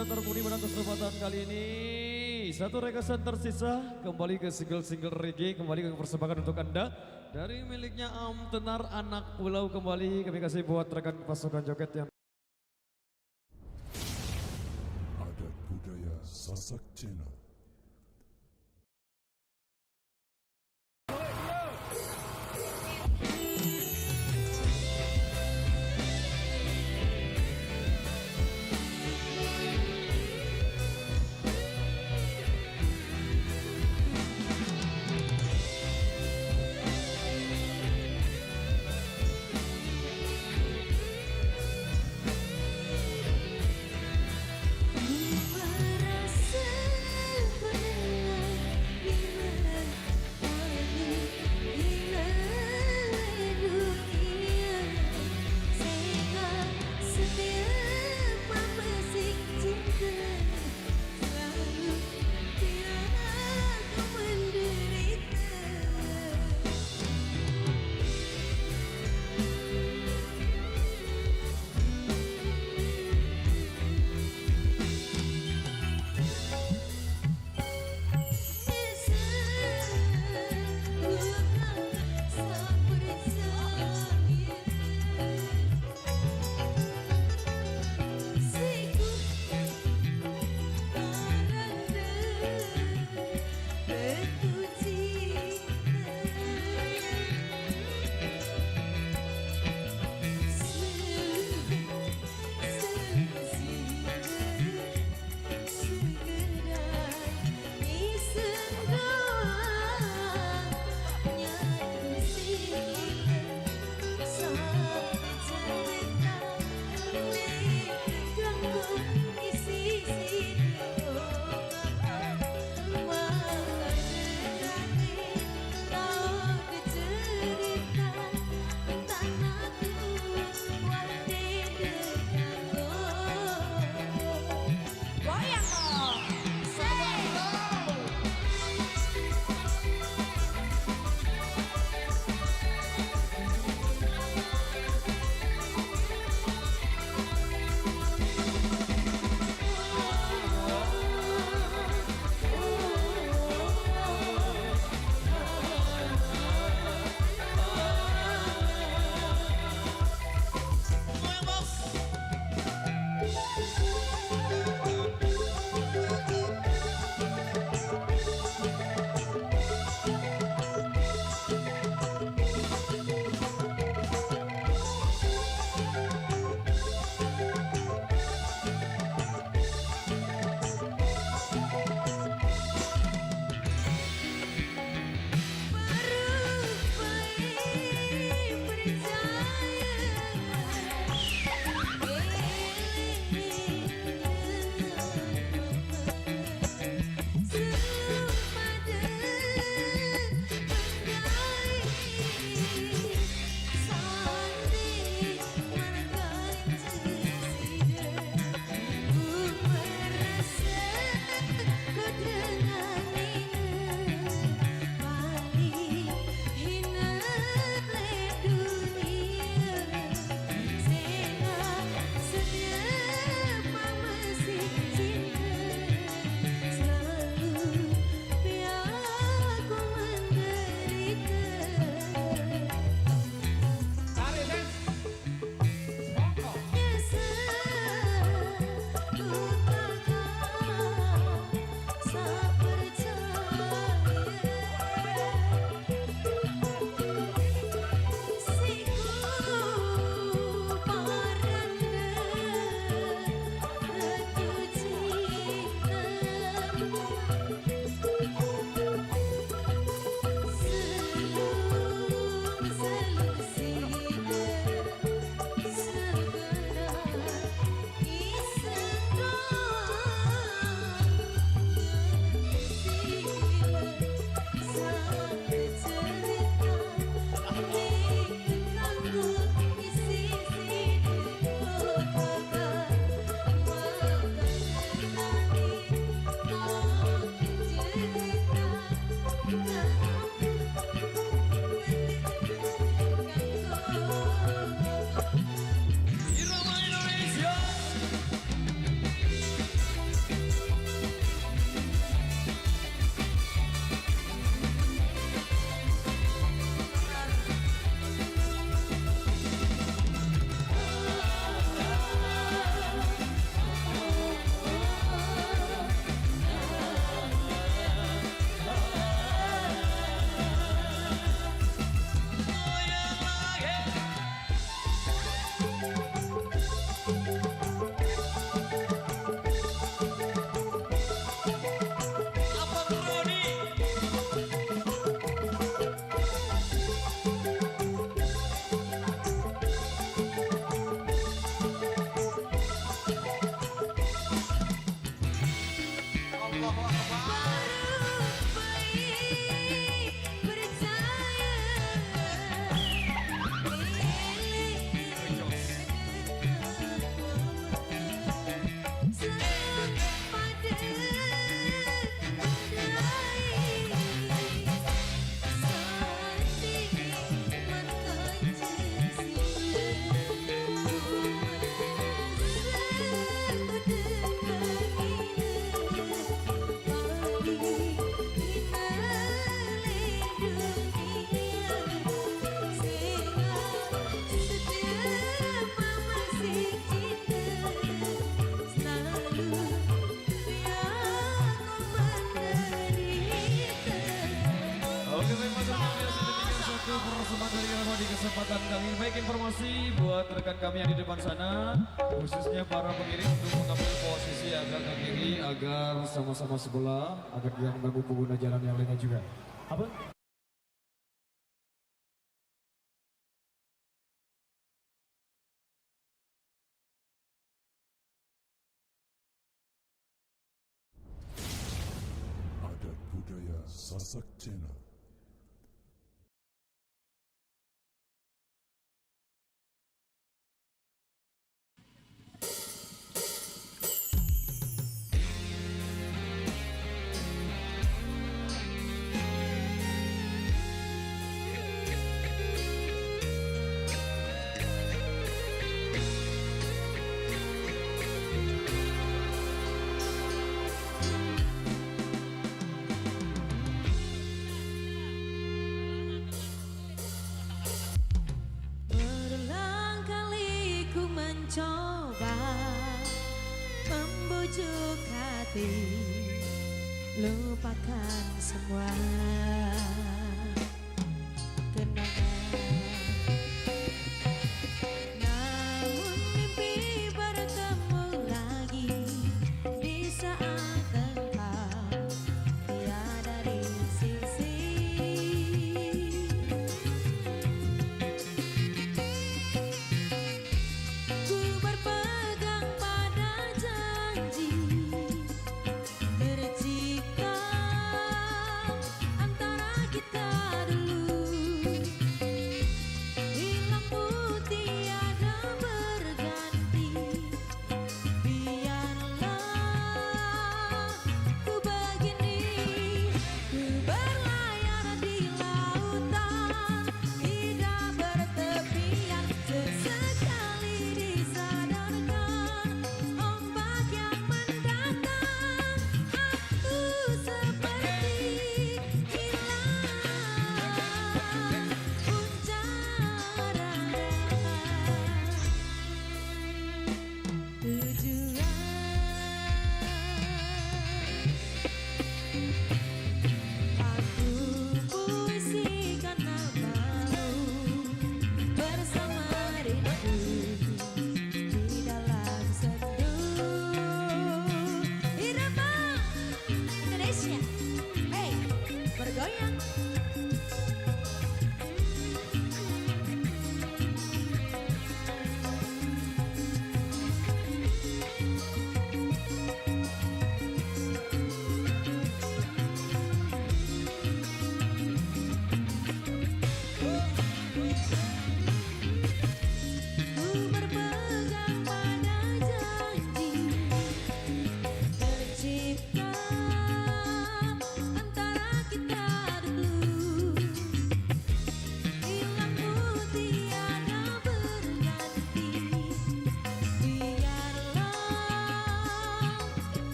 sudah terpenuhi pada kesempatan kali ini. Satu rekasan tersisa kembali ke single-single reggae, kembali ke persembahan untuk Anda dari miliknya Am Tenar Anak Pulau. Kembali kami kasih buat rekan pasukan joget yang Adat budaya Sasak Channel. Merasa Oke, baik Mas Arman, demikian satu persembahan dari Rama di kesempatan kali ini. Baik, informasi buat rekan kami yang di depan sana, khususnya para pengiring untuk mengambil posisi agak ke kiri agar sama-sama sebelah, agar tidak mengganggu pengguna jalan yang lainnya juga. Apa? Adat budaya Sasak Cena. Berulang kali ku mencoba membujuk hati, lupakan semua kenangan. Namun mimpi bertemu lagi di saat engkau tiada di sisi. Ku berpegang pada janji tercipta antara kita.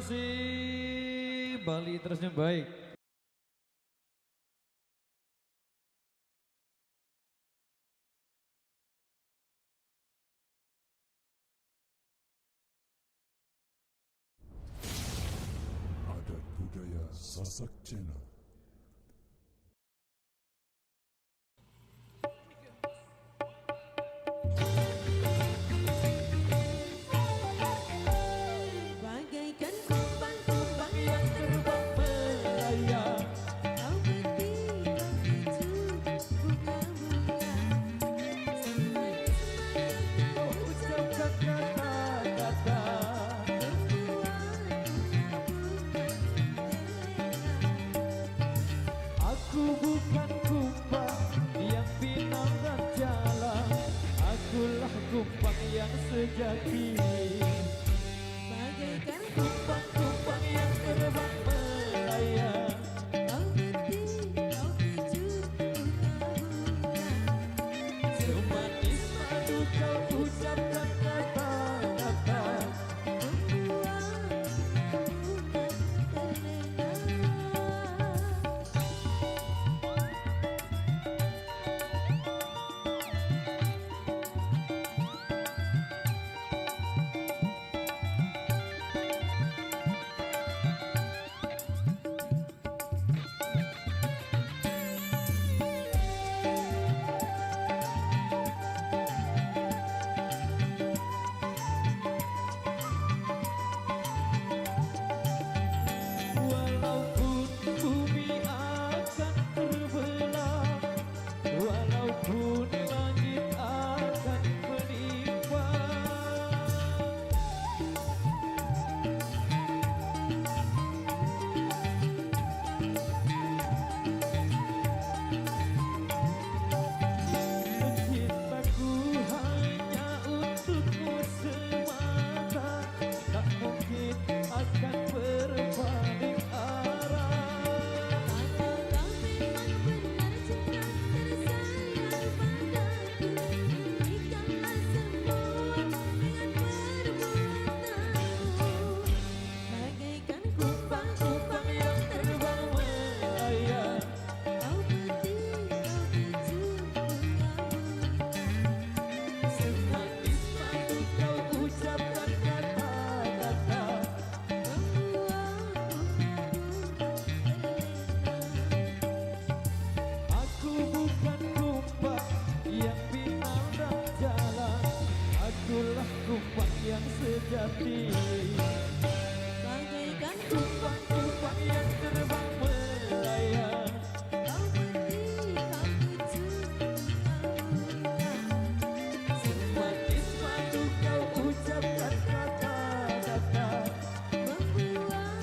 kasih. Bali terusnya baik. Adat budaya Sasak Channel. Bagaikan kumbang-kumbang yang terbang melayang, kau ketika itu bunga-bunga. Semanis-manis kau ucapkan kata-kata, Aku bukan kumbang yang pinang dan jalan, akulah kumbang yang sejati. bagaikan Kumbang-kumbang yang terbang melayang, kau ketika itu bunga-bunga. semanis madu kau ucapkan kata-kata. Walaupun bumi akan terbelah, walaupun langit akan menimpa, cintaku hanya untukmu semata, tak mungkin akan berbalik arah. Kalau kau memang benar cinta tersayang padaku, berikanlah semua dengan perbuatanmu. Bagaikan kumbang-kumbang yang terbang melayang, kau ketika itu bunga-bunga. Semanis madu kau ucapkan kata-kata. Aku bukan kumbang yang pinang dan jalan, akulah kumbang yang sejati. Bagaikan Kumbang-kumbang yang terbang melayang, kau ketika itu bunga-bunga. semanis madu kau ucapkan kata-kata. Gitaris merah.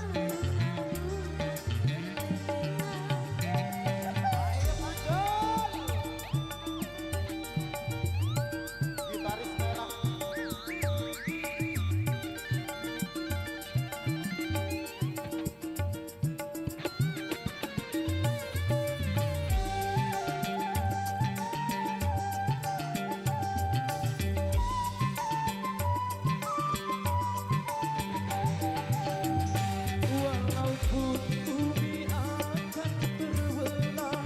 Walaupun bumi akan terbelah,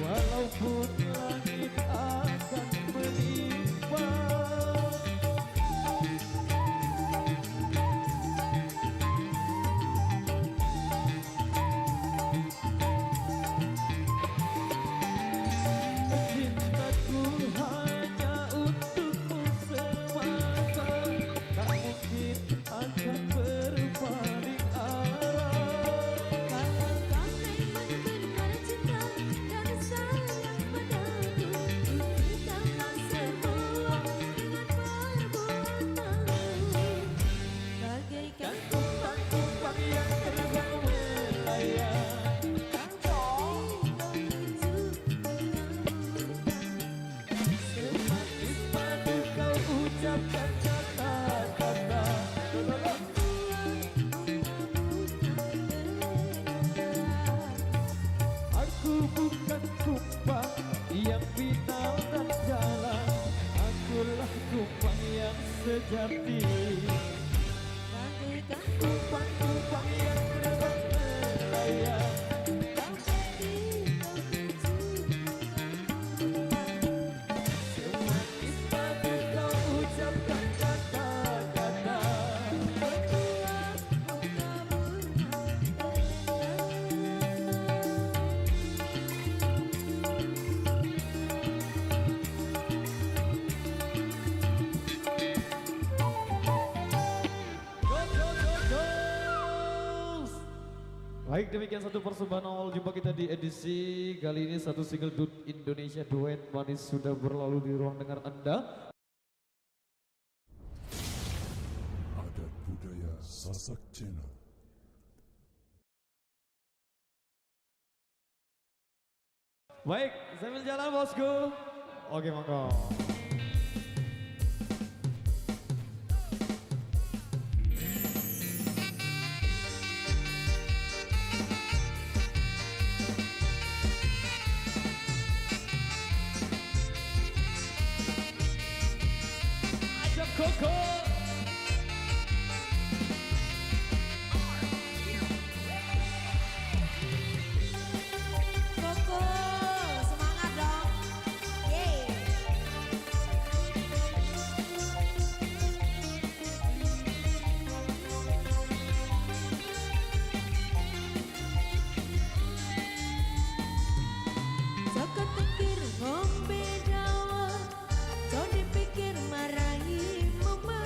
walaupun langit akan menimpa, cintaku hanya untukmu semata, tak mungkin akan berbalik arah. Kalau kau memang benar cinta dan sayang padaku, berikanlah semua dengan perbuatanmu. Bagaikan Kumbang-kumbang yang terbang melayang, kau ketika itu bunga-bunga. semanis madu kau ucapkan kata-kata. Aku bukan kumbang yang pinang dan jalan, akulah kumbang yang sejati. Bagaikan kupang-kupang yang terbang melayang. Kau jadi semanis bagai kau ucapkan kata-kata. Membuat muka Baik, demikian satu persembahan awal jumpa kita di edisi kali ini. Satu single Dut Indonesia duet manis sudah berlalu di ruang dengar Anda. Adat Budaya Sasak Channel. Baik, sambil jalan bosku. Oke, monggo. Ajak Koko. Koko, semangat dong. Yeay. Saka tekir ngombe dawa, so dipikir marahi mama.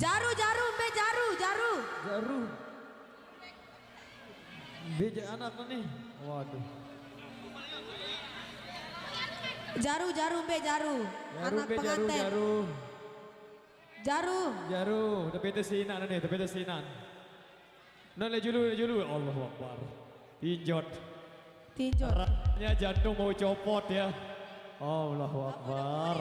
Jaru, jaru, Mbe jaru, jaru. Jaru. Beja anak nih. Waduh. Jaru, jaru, Mbe jaru. Jaru, Anak Be, jaru, pengantin. jaru. Jaru. Jaru, udah bete sinan nih, udah bete sinan. Nah, le julu. Allahu Akbar. Pinjot. Tinjau. Rasanya jantung mau copot ya. Allahu Akbar.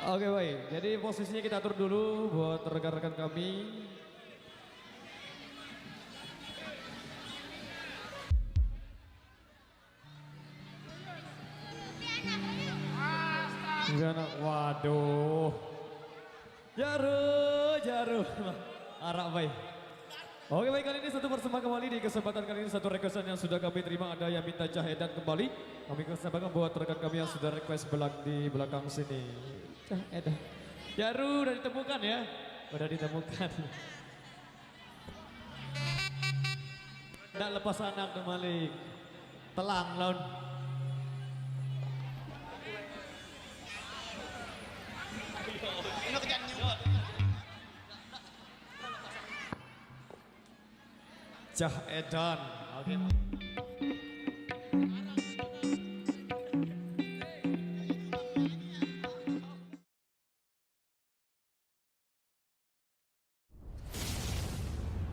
Oke baik, jadi posisinya kita atur dulu buat rekan-rekan kami. Waduh. Jaru. Arak baik. Oke baik, kali ini satu persembahan kembali di kesempatan kali ini satu requestan yang sudah kami terima, ada yang minta Cahedan kembali. Kami kesempatan buat rekan kami yang sudah request di belakang sini. Cahedan. Jaru udah ditemukan ya? Udah ditemukan. Nggak lepas anak kembali. Telang laun. Cah Edan. Oke.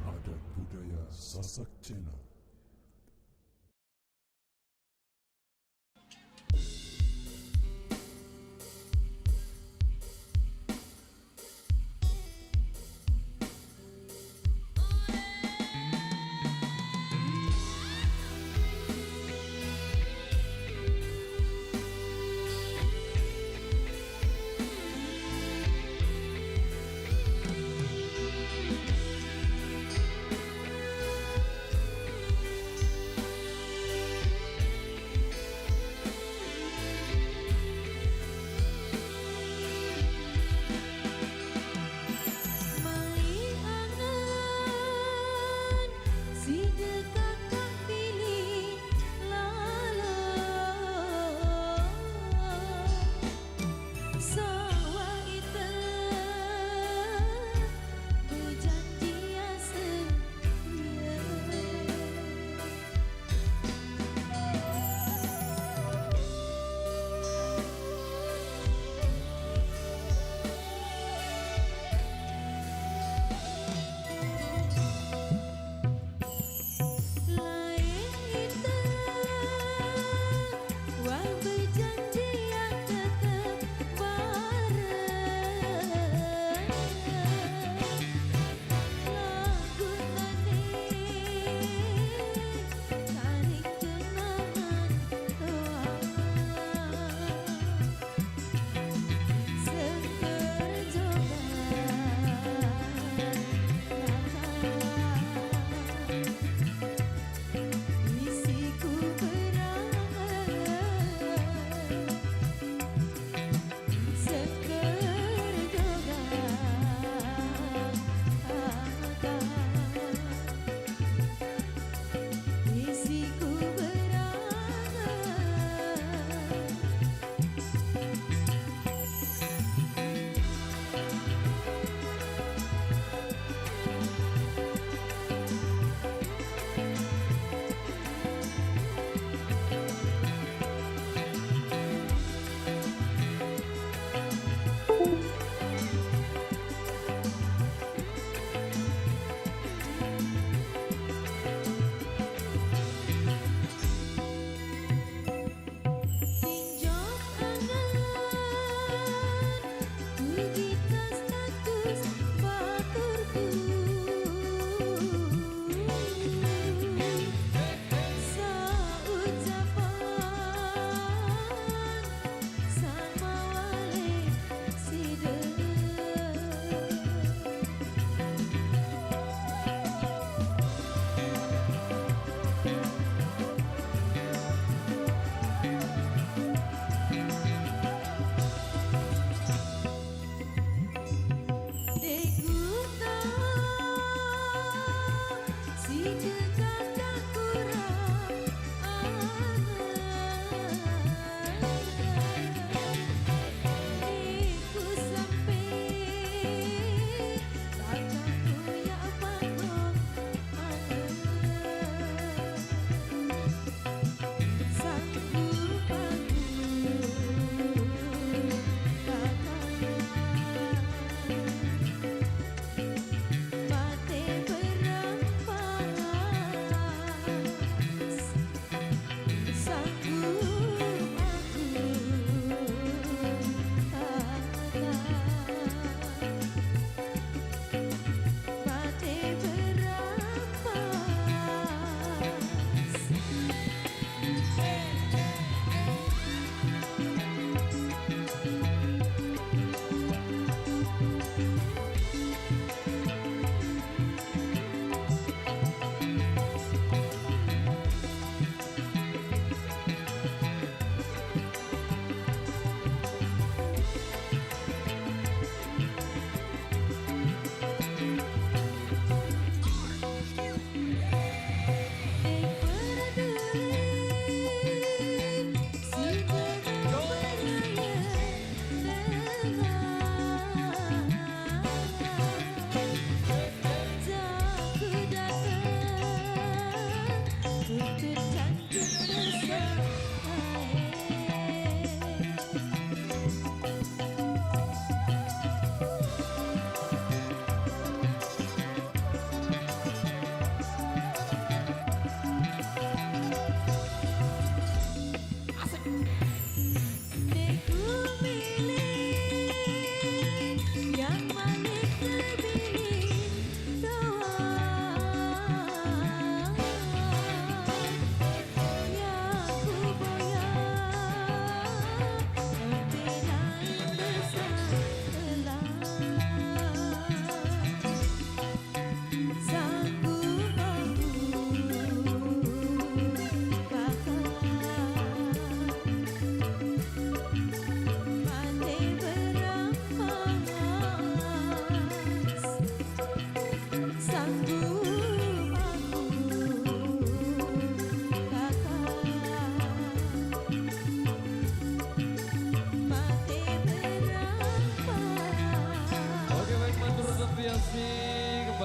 Adat budaya Sasak Channel.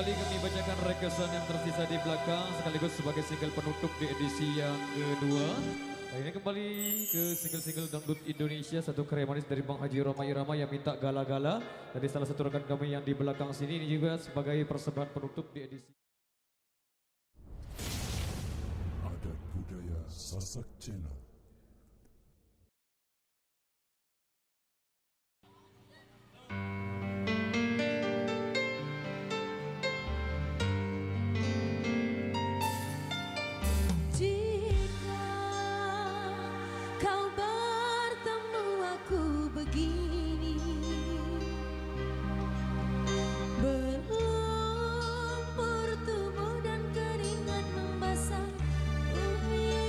kembali kami bacakan rekesan yang tersisa di belakang sekaligus sebagai single penutup di edisi yang kedua. Nah, ini kembali ke single-single dangdut Indonesia, satu karya manis dari Bang Haji Roma Irama yang minta gala-gala. Dari salah satu rekan kami yang di belakang sini, ini juga sebagai persembahan penutup di edisi. Adat budaya Sasak Channel. Jika kau bertemu aku begini, belum bertubuh dan keringat membasah bumi,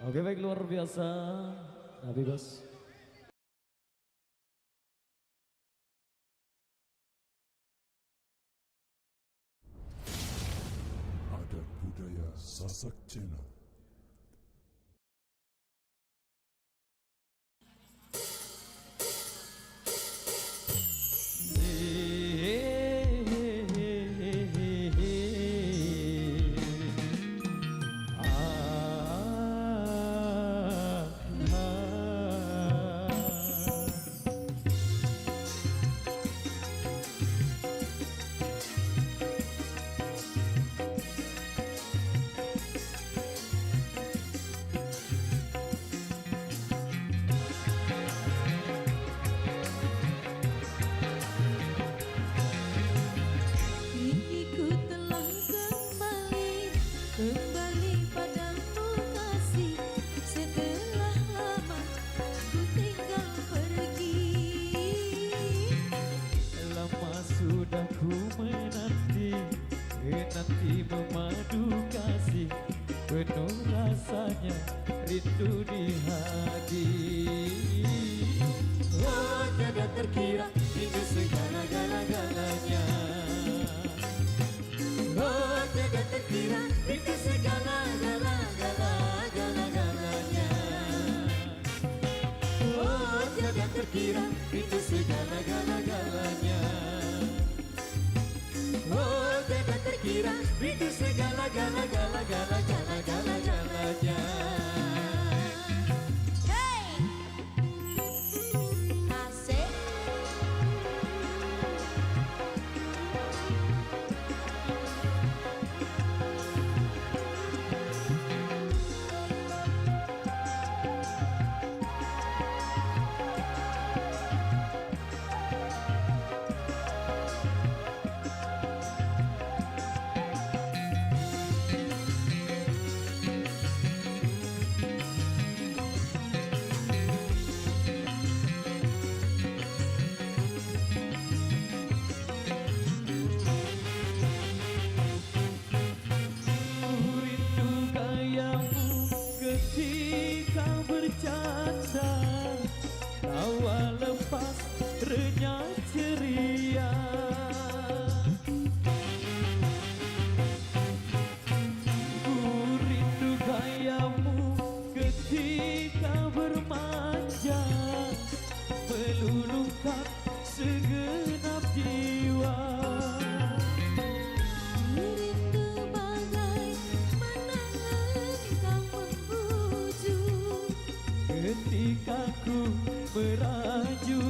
Oke baik, luar biasa. Nabi bos. Adat budaya Sasak Channel. Kini ku telah kembali padamu kasih. Setelah lama ku tinggal pergi. Lama sudah ku menanti memadu kasih. Penuh rasanya rindu di hati. Oh tiada terkira hingga segala-galanya. Oh tiada terkira hingga segala-galanya. Oh tiada terkira hingga segala-galanya. Oh tiada terkira hingga segala-galanya. Hey, asik. Rindu gayamu ketika bercanda, tawa lepas renyah ceria. Ku rindu gayamu ketika bermanja, meluluhkan segenap jiwa. Rindu bagaimana engkau membujuk. Ketika ku meraju,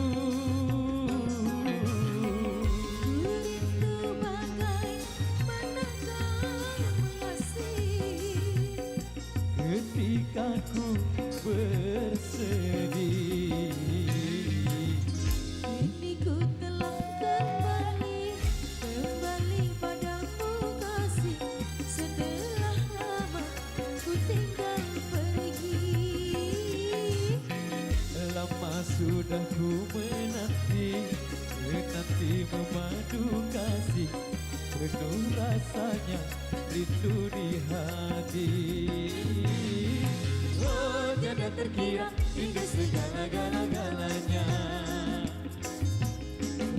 Rindu bagaimana kau mengasihi. ketika ku bersedih. Kini ku telah kembali padamu kasih. Setelah lama ku tinggal pergi. Lama sudah ku menanti memadu kasih. Penuh rasanya rindu di hati. Oh tiada terkira hingga segala-galanya.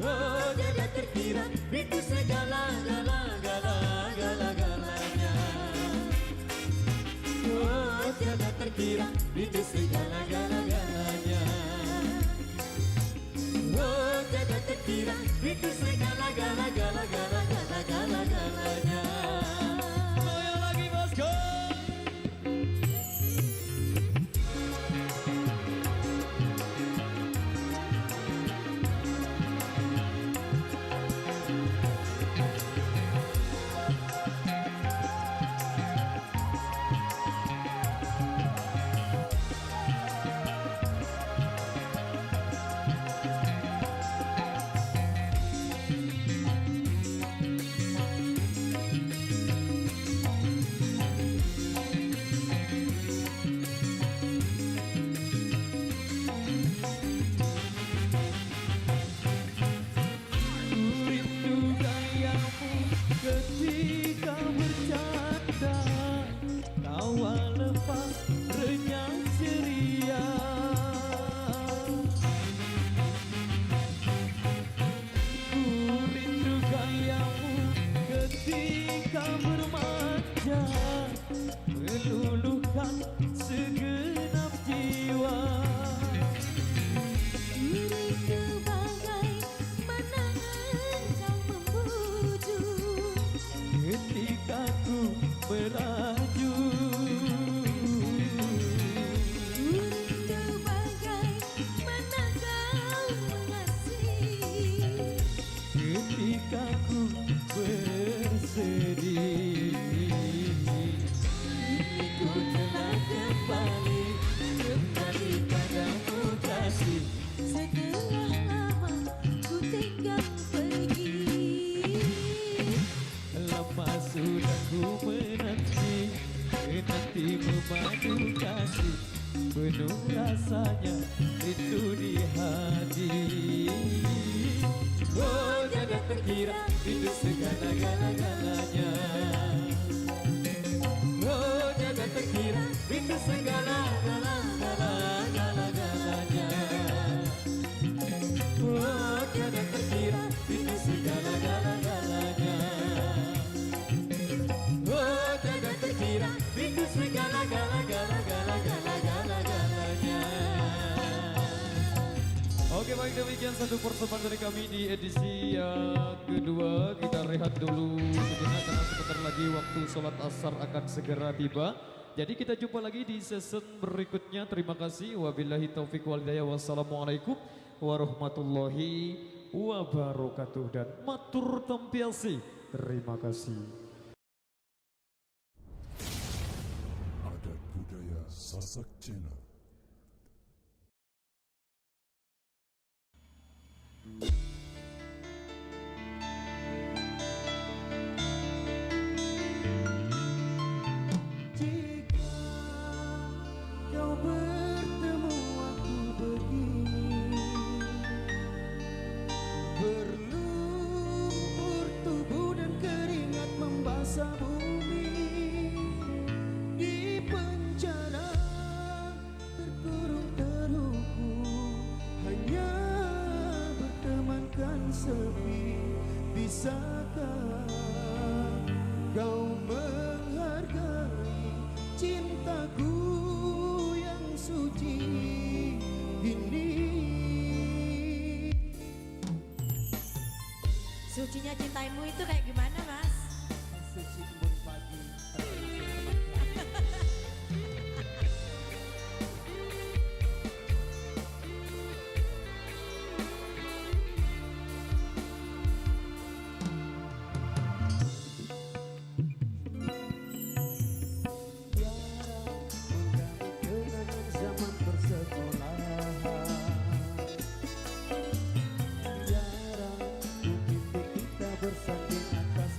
Oh tiada terkira hingga segala-galanya. Oh tiada terkira hingga segala-galanya. Oh tiada terkira hingga segala-galanya. Goyang lagi bosku. ketika bercanda, tawa lepas renyah ketika bermanja meluluhkan segenap jiwa. Diriku bagai menangan kau membujuk, Ketika ku melaju, diriku bagai menanggal mengasihi. ketika ku bersedih, ku telah kembali padamu kasih. Setelah lama ku tinggal pergi. Lama sudah ku menanti, memadu kasih. Penuh rasanya itu di hati. Oh, jangan terkira itu segala-galanya. Oh, jangan terkira itu segala-galanya. Oh, jangan terkira itu segala-galanya. Oh, jangan terkira itu segala-galanya. Oke, baik, demikian satu persembahan dari kami di edisi yang kedua. Kita rehat dulu sejenak karena sebentar lagi waktu sholat asar akan segera tiba. Jadi kita jumpa lagi di season berikutnya. Terima kasih. Wabillahi taufiq wal hidayah. Wassalamualaikum warahmatullahi wabarakatuh. Dan matur tampiasi. Terima kasih. Adat budaya Sasak Channel. Jika kau bertemu aku begini, berlumpur tubuh dan keringat membasah bumi, di penjara terkurung terhukum, hanya bertemankan sepi. Bisakah kau menghargai cintaku yang suci ini? Sucinya cintamu itu kayak gimana, Mas? Suci embun pagi terasa kenangan zaman persekolahan. Jarang ku mimpi kita bersanding atas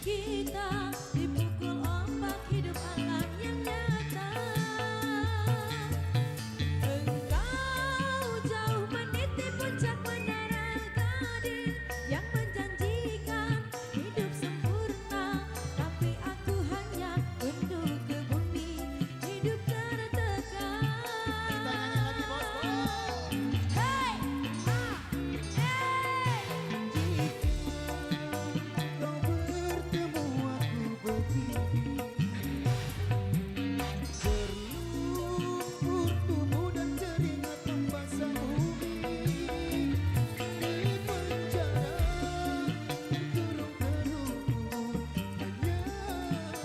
Kita dipukul ombak hidup alam yang nyata. Engkau jauh meniti puncak menara Gading yang menjanjikan hidup sempurna, tapi aku hanya untuk ke bumi hidup tertekan. Hey, Kau bertemu aku begini, berlumpur tubuh dan keringat membasah bumi. Di penjara terkurung terhukum, hanya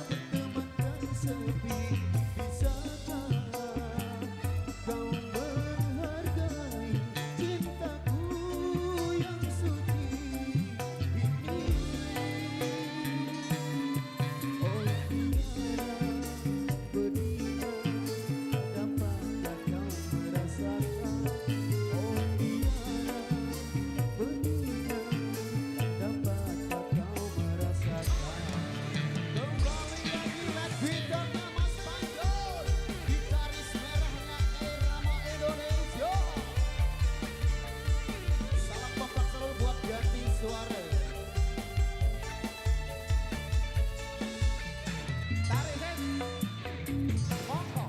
bertemankan sepi. Bisakah kau menghargai cintaku yang suci ini? Oh tiara betina, dapatkah kau merasakan? Oh tiara betina, dapatkah kau merasakan? Kembali lagi Let's Gitarnya Mas Panjol, gitaris merahnya Irama Indonesia. Salam kompak selalu buat ganti suara. Tarik Mongko.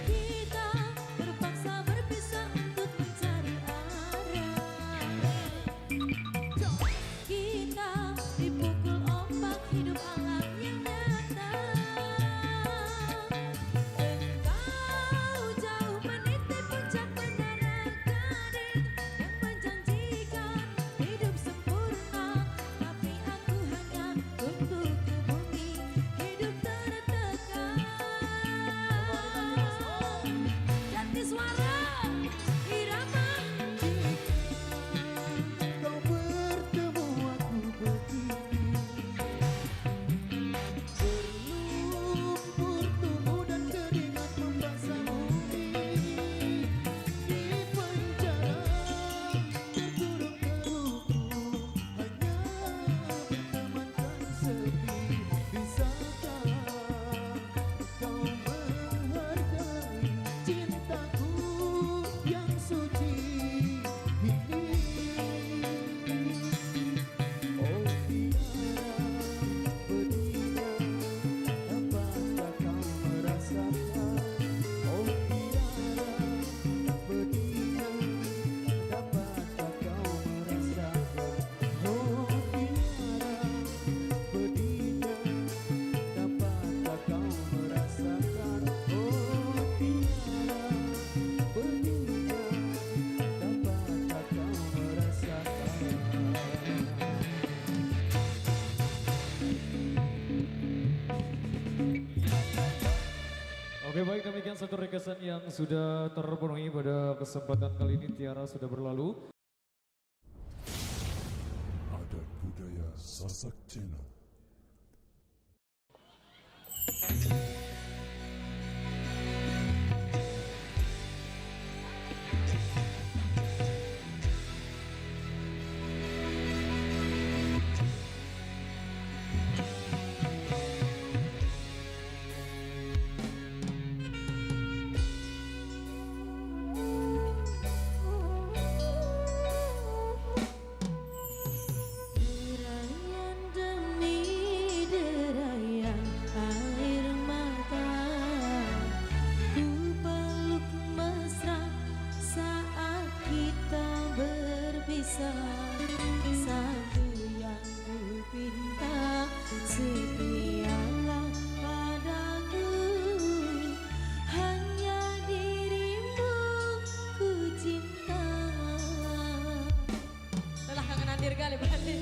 kita terpaksa berpisah untuk mencari arah. Kita dipukul ombak hidup alam yang nyata. Engkau jauh meniti puncak menara Gading yang menjanjikan hidup sempurna, tapi aku hanya untuk ke bumi hidup tertekan. Ganti suara irama. Kau bertemu aku begini, berlumpur tubuh dan keringat membasah bumi. Di penjara terkurung terhukum, hanya bertemankan sepi. Bisakah kau menghargai cintaku yang suci ini? Oh tiara betina, dapatkah kau merasakan? Oh tiara betina, dapatkah kau merasakan? Oh tiara betina, dapatkah kau merasakan? Oh tiara betina, dapatkah kau merasakan? Oke baik, demikian satu requestan yang sudah terpenuhi pada kesempatan kali ini. Tiara sudah berlalu. Adat Budaya Sasak Channel. Derayan demi derayan air mata, ku peluk mesra saat kita berpisah. Satu yang ku pinta, setialah padaku, hanya dirimu ku cinta. Telah kangen hadir kali berarti.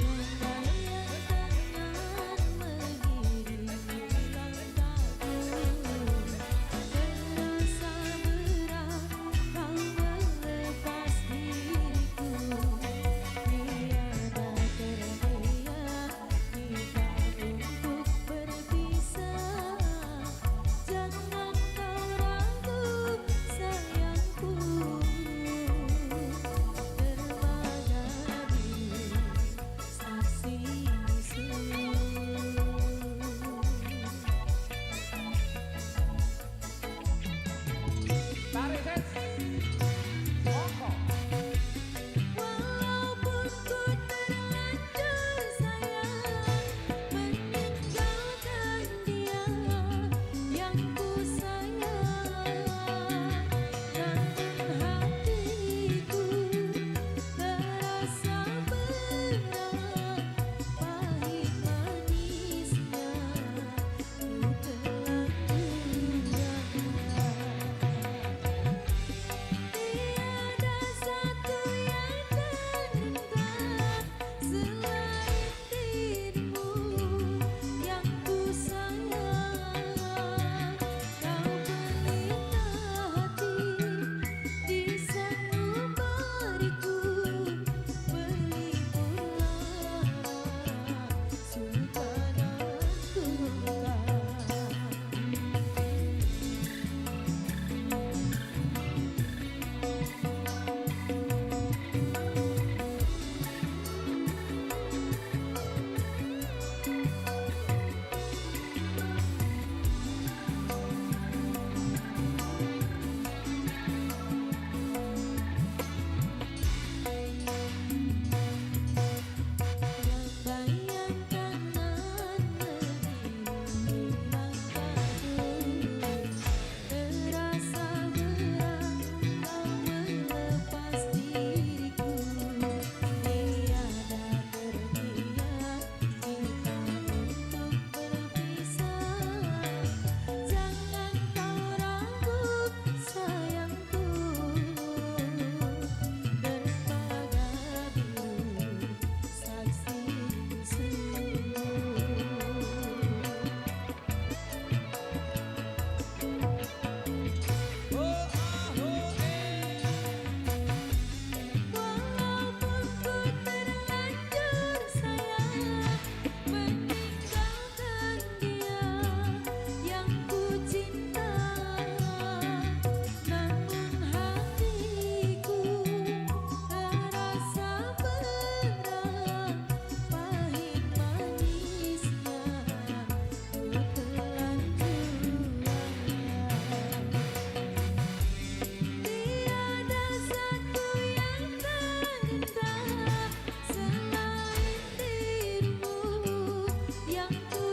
Lambaian tangan mengiringi langkah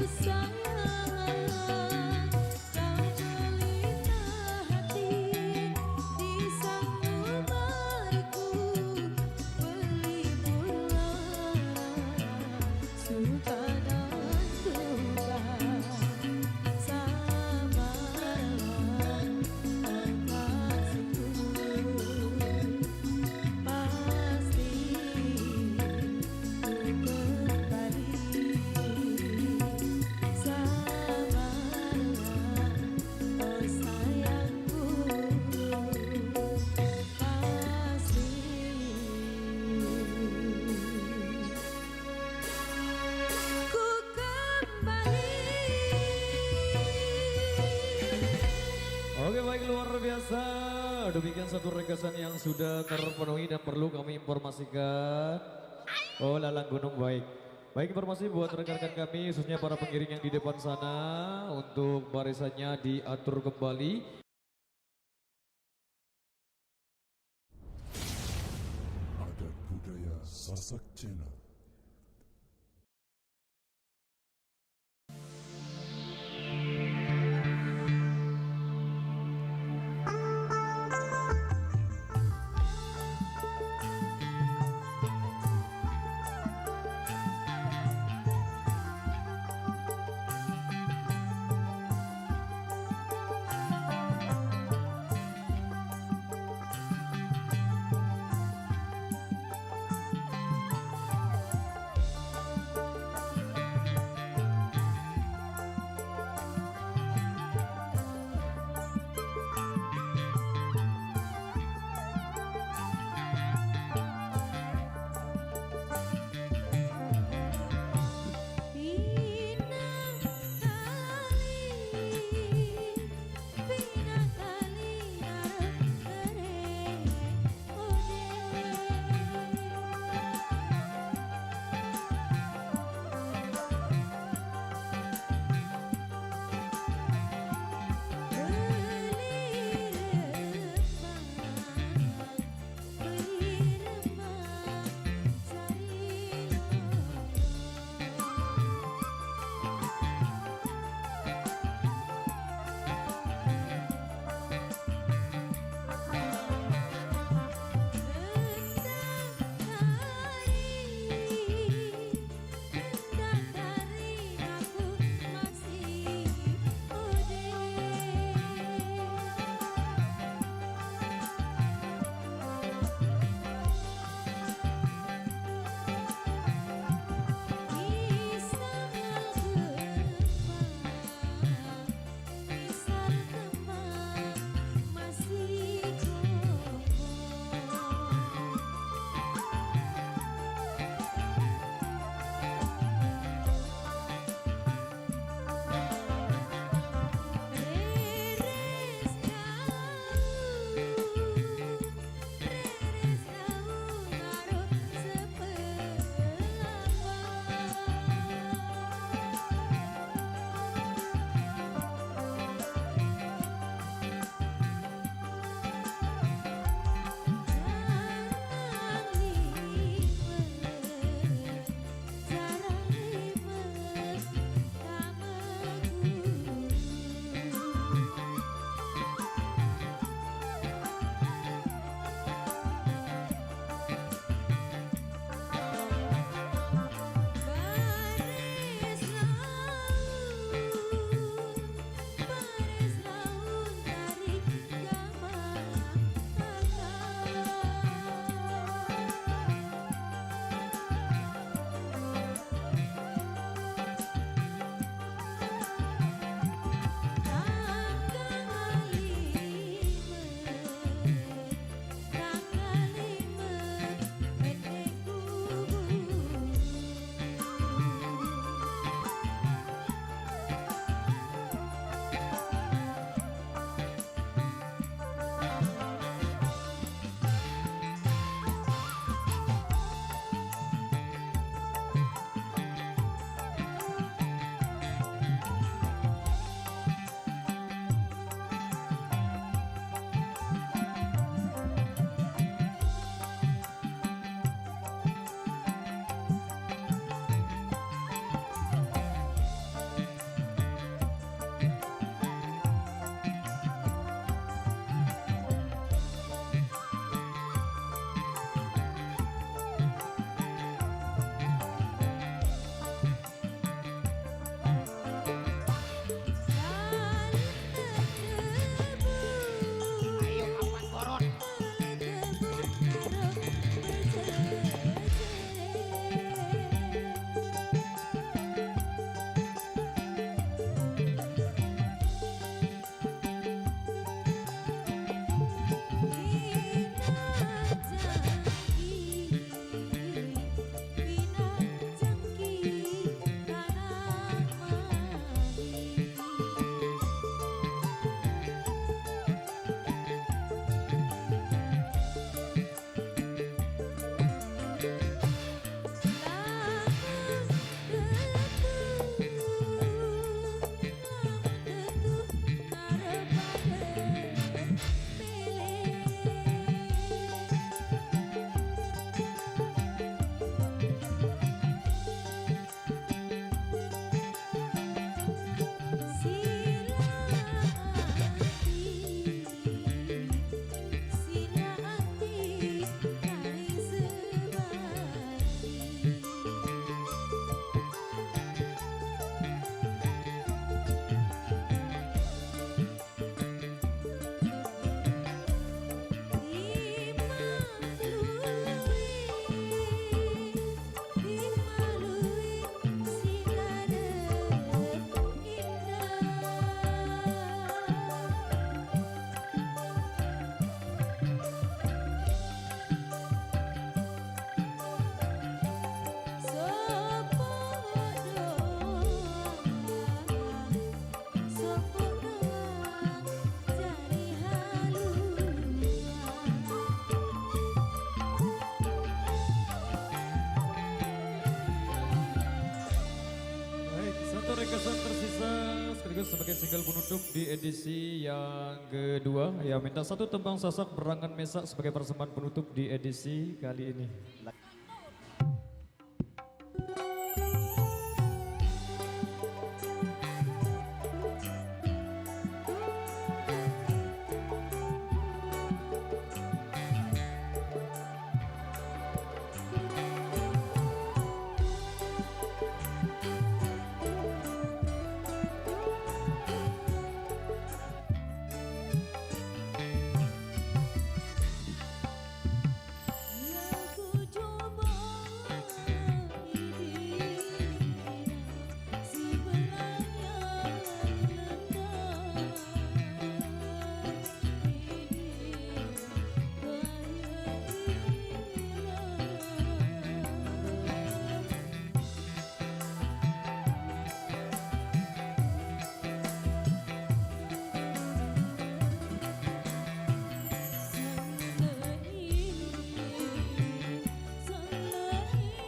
sayang, kau pelita hati di sanubariku, pelipur lara suka dan duka. Sabarlah kekasihku, pasti ku kembali. Sabarlah oh sayangku, pasti ku kembali. Oke baik, luar biasa. Demikian satu regasan yang sudah terpenuhi dan perlu kami informasikan. Oh lalang gunung baik. Baik, informasi buat rekan-rekan kami khususnya para pengiring yang di depan sana untuk barisannya diatur kembali. Adat budaya Sasak Channel. rekasan tersisa sekaligus sebagai single penutup di edisi yang kedua. Ya minta satu tembang sasak berangan mesak sebagai persembahan penutup di edisi kali ini.